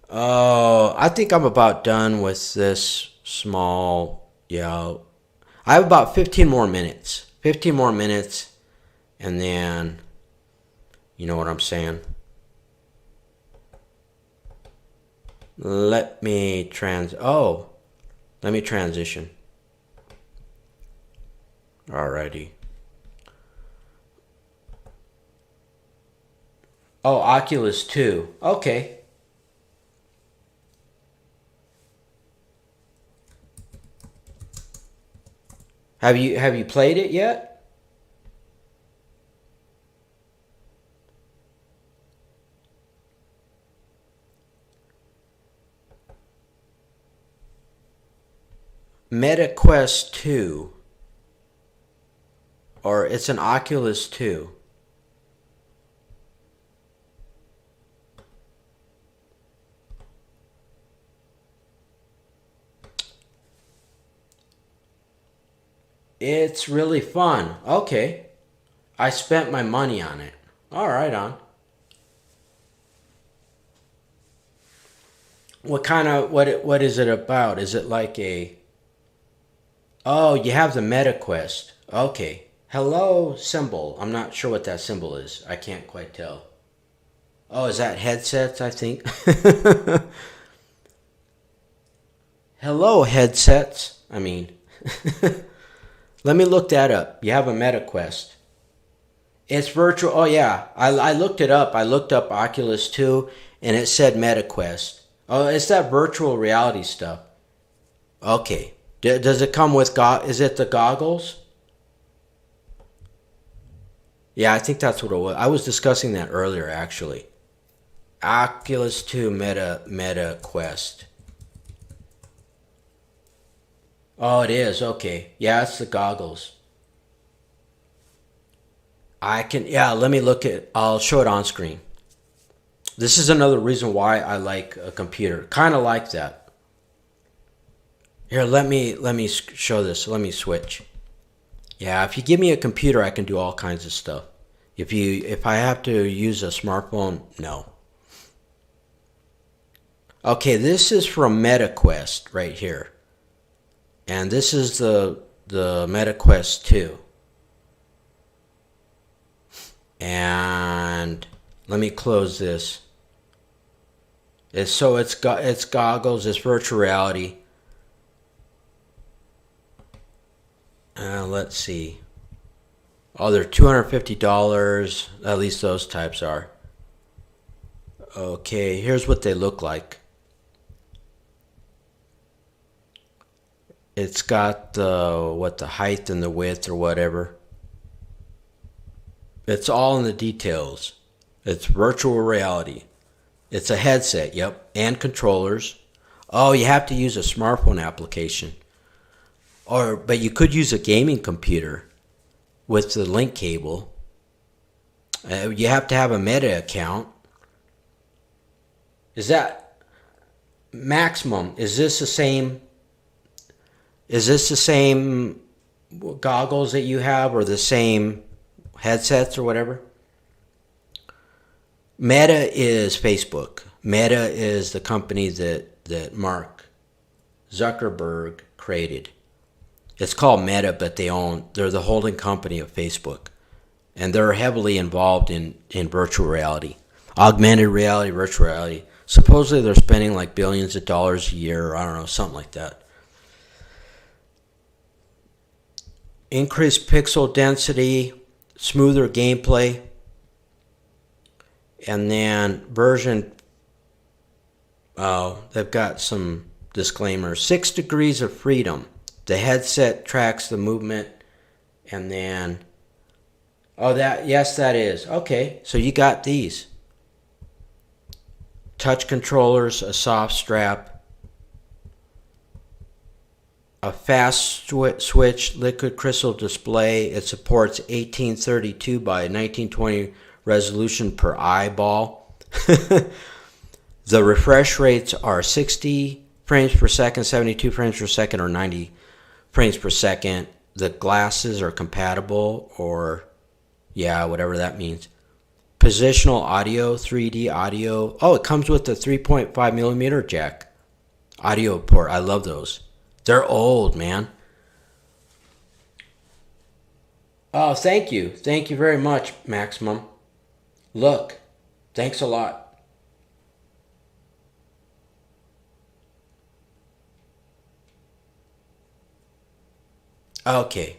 Oh, I think I'm about done with this small, yeah. I have about 15 more minutes. 15 more minutes, and then, you know what I'm saying? Let me transition. Alrighty. Oh, Oculus 2. Okay. Have you played it yet? Meta Quest 2. Or it's an Oculus 2. It's really fun. Okay. I spent my money on it. All right, on. What is it about? Is it like a... Oh, you have the Meta Quest. Okay. Hello symbol. I'm not sure what that symbol is. I can't quite tell. Oh, is that headsets, I think? Hello headsets. I mean... Let me look that up. You have a Meta Quest. It's virtual. Oh, yeah. I looked it up. I looked up Oculus 2, and it said Meta Quest. Oh, it's that virtual reality stuff. Okay. Does it come with... Is it the goggles? Yeah, I think that's what it was. I was discussing that earlier, actually. Oculus 2 Meta Quest. Oh, it is. Okay. Yeah, it's the goggles. Let me look at... I'll show it on screen. This is another reason why I like a computer. Kind of like that. Here, let me show this. Let me switch. Yeah, if you give me a computer, I can do all kinds of stuff. If I have to use a smartphone, no. Okay, this is from MetaQuest right here. And this is the MetaQuest 2. And let me close this. It's goggles, it's virtual reality. Let's see. Oh, they're $250. At least those types are. Okay, here's what they look like. It's got the height and the width or whatever. It's all in the details. It's virtual reality. It's a headset, yep, and controllers. Oh, you have to use a smartphone application. But you could use a gaming computer with the link cable. You have to have a Meta account. Is that maximum? Is this the same goggles that you have, or the same headsets or whatever? Meta is Facebook. Meta is the company that Mark Zuckerberg created. It's called Meta, but they're the holding company of Facebook. And they're heavily involved in virtual reality. Augmented reality, virtual reality. Supposedly they're spending like billions of dollars a year, or I don't know, something like that. Increased pixel density, smoother gameplay, and then they've got some disclaimers. 6 degrees of freedom. The headset tracks the movement, and then, that is. Okay, so you got these. Touch controllers, a soft strap. a fast switch liquid crystal display. It supports 1832 by 1920 resolution per eyeball. The refresh rates are 60 frames per second, 72 frames per second, or 90 frames per second. The glasses are compatible, or yeah, whatever that means. Positional audio, 3D audio. Oh, it comes with the 3.5 millimeter jack audio port. I love those. They're old, man. Oh, thank you. Thank you very much, Maximum. Look, thanks a lot. Okay.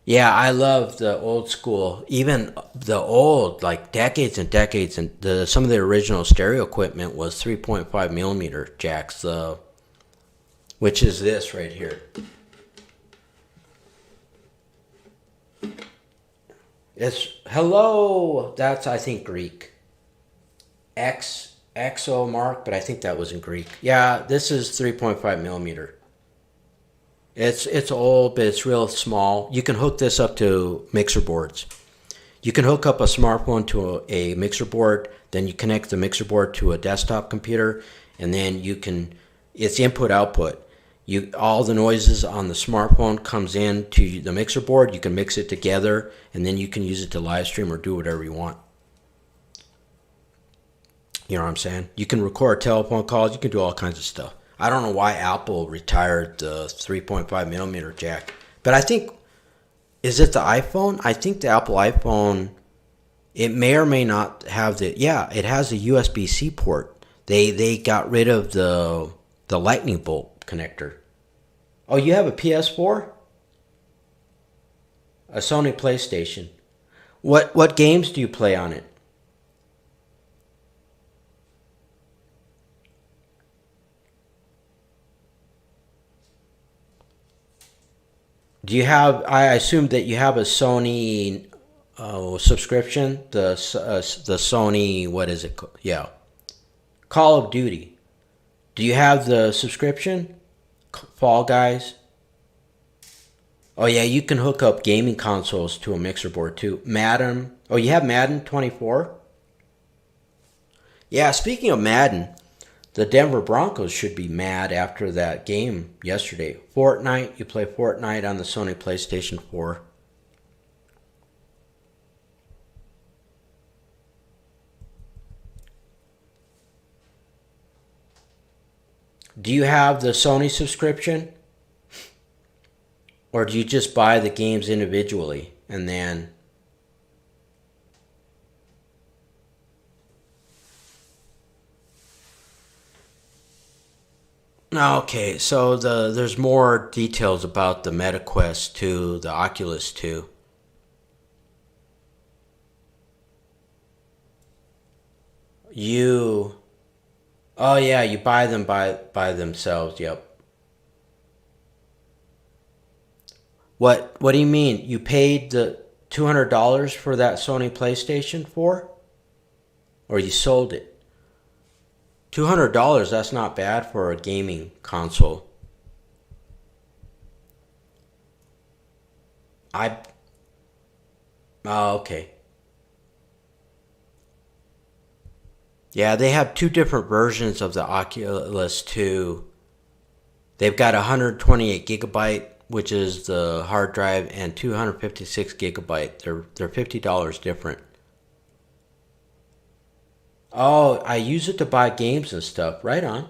Yeah, I love the old school, even the old, like decades and decades, and some of the original stereo equipment was 3.5 millimeter jacks, which is this right here. It's hello. That's, I think, Greek. XO mark, but I think that was in Greek. Yeah, this is 3.5 millimeter. It's old, but it's real small. You can hook this up to mixer boards. You can hook up a smartphone to a mixer board, then you connect the mixer board to a desktop computer, and then you can, it's input output. All the noises on the smartphone comes in to the mixer board. You can mix it together, and then you can use it to live stream or do whatever you want. You know what I'm saying? You can record telephone calls. You can do all kinds of stuff. I don't know why Apple retired the 3.5 millimeter jack, but I think, is it the iPhone? I think the Apple iPhone, it may or may not have yeah, it has a USB-C port. They got rid of the lightning bolt connector. Oh, you have a PS4? A Sony PlayStation. What games do you play on it? Do you have? I assume that you have a Sony subscription. The Sony, what is it called? Yeah, Call of Duty. Do you have the subscription? Fall Guys. Oh yeah, you can hook up gaming consoles to a mixer board too. Madden. Oh, you have Madden 24? Yeah, speaking of Madden, the Denver Broncos should be mad after that game yesterday. Fortnite, you play Fortnite on the Sony PlayStation 4. Do you have the Sony subscription? Or do you just buy the games individually and then... Okay, so there's more details about the MetaQuest 2, the Oculus 2. You... Oh yeah, you buy them by themselves, yep. What do you mean? You paid the $200 for that Sony PlayStation 4? Or you sold it? $200, that's not bad for a gaming console. Oh, okay. Yeah, they have two different versions of the Oculus 2. They've got 128 gigabyte, which is the hard drive, and 256 gigabyte. They're $50 different. Oh, I use it to buy games and stuff. Right on.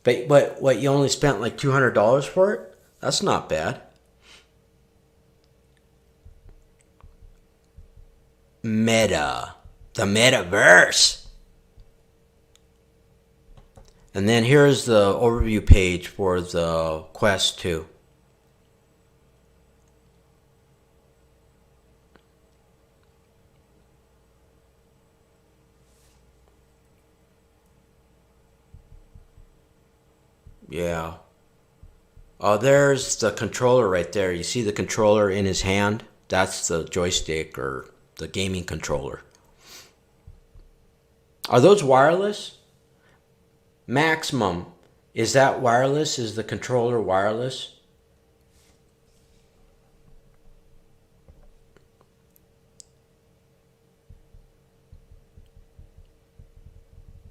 But what, you only spent like $200 for it? That's not bad. Meta. The metaverse. And then here's the overview page for the Quest 2. Yeah. Oh, there's the controller right there. You see the controller in his hand? That's the joystick or the gaming controller. Are those wireless? Maximum, is that wireless? Is the controller wireless?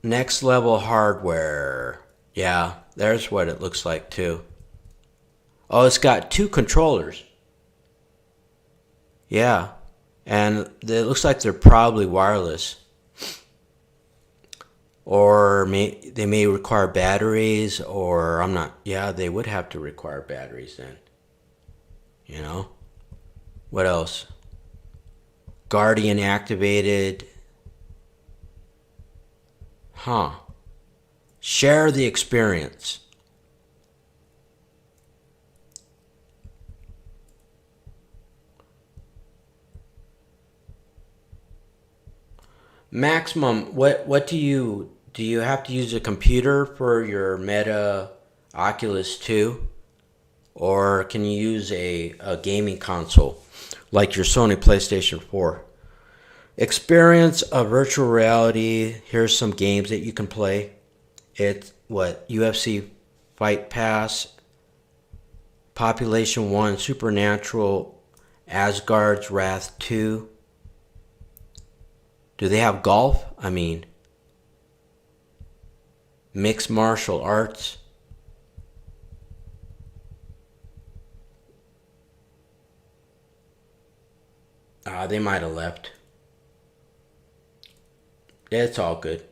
Next level hardware. Yeah, there's what it looks like too. Oh, it's got 2 controllers. Yeah, and it looks like they're probably wireless. Or they may require batteries, or I'm not. Yeah, they would have to require batteries then. You know? What else? Guardian activated. Huh. Share the experience. Maximum, what do you have to use a computer for your Meta Oculus 2? Or can you use a gaming console like your Sony PlayStation 4? Experience of virtual reality. Here's some games that you can play. It's what? UFC Fight Pass, Population 1, Supernatural, Asgard's Wrath 2. Do they have golf? I mean, mixed martial arts. They might have left. It's all good.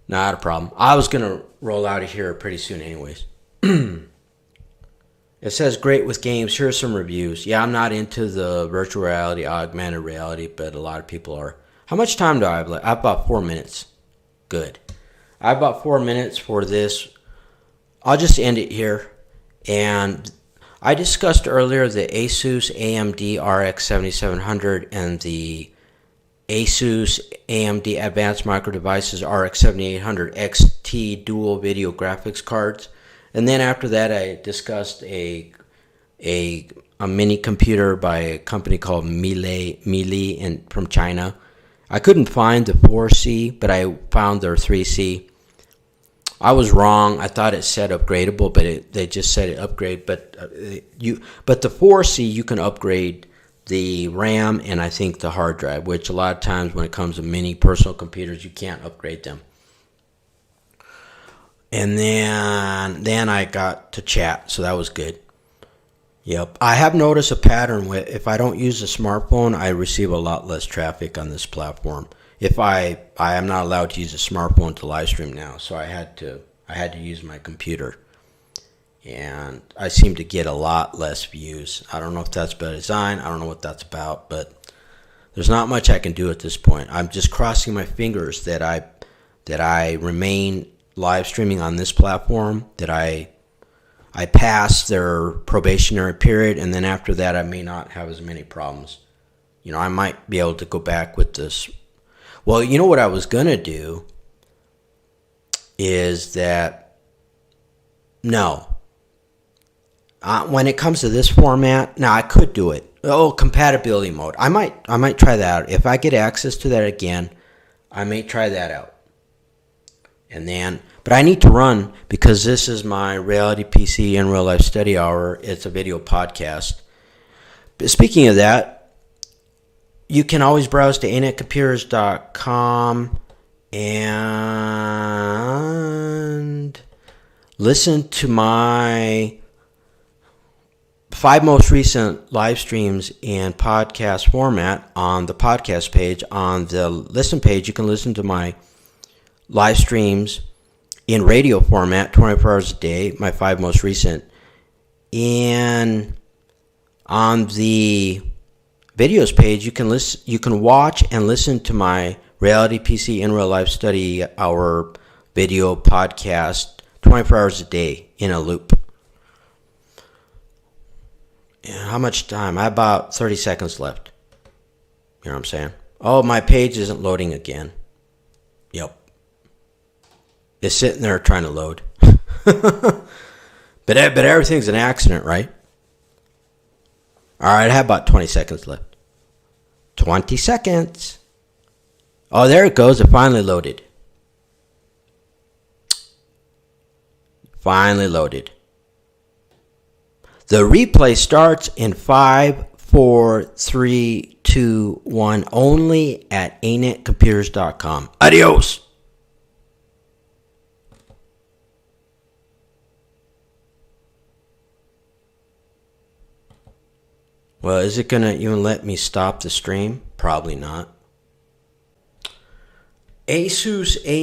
Not a problem. I was going to roll out of here pretty soon anyways. It says great with games. Here's some reviews. Yeah, I'm not into the virtual reality, augmented reality, but a lot of people are. How much time do I have left? I have about 4 minutes. Good. I have about 4 minutes for this. I'll just end it here. And I discussed earlier the Asus AMD RX 7700 and the Asus AMD Advanced Micro Devices RX 7800 XT dual video graphics cards. And then after that, I discussed a mini computer by a company called Meili from China. I couldn't find the 4C, but I found their 3C. I was wrong. I thought it said upgradable, but they just said it upgrade. But the 4C you can upgrade the RAM and I think the hard drive, which a lot of times when it comes to mini personal computers, you can't upgrade them. And then I got to chat, so that was good. Yep. I have noticed a pattern with if I don't use a smartphone, I receive a lot less traffic on this platform. If I am not allowed to use a smartphone to live stream now, so I had to use my computer. And I seem to get a lot less views. I don't know if that's by design. I don't know what that's about, but there's not much I can do at this point. I'm just crossing my fingers that I remain live streaming on this platform, that I pass their probationary period, and then after that I may not have as many problems. You know, I might be able to go back with this. Well, you know what I was going to do is that, no. When it comes to this format, now I could do it. Oh, compatibility mode. I might try that out. If I get access to that again, I may try that out. And then, but I need to run because this is my Reality PC in Real Life Study Hour. It's a video podcast. But speaking of that, you can always browse to anetcomputers.com and listen to my 5 most recent live streams in podcast format on the podcast page. On the listen page, you can listen to my live streams in radio format 24 hours a day, my 5 most recent. And on the videos page, you can watch and listen to my Reality PC in Real Life Study Hour video podcast 24 hours a day in a loop. How much time? I have about 30 seconds left. You know what I'm saying? Oh, my page isn't loading again. Yep. It's sitting there trying to load. But everything's an accident, right? All right, I have about 20 seconds left. 20 seconds. Oh, there it goes. It finally loaded. Finally loaded. The replay starts in 5, 4, 3, 2, 1 only at anetcomputers.com. Adios! Well, is it going to even let me stop the stream? Probably not. Asus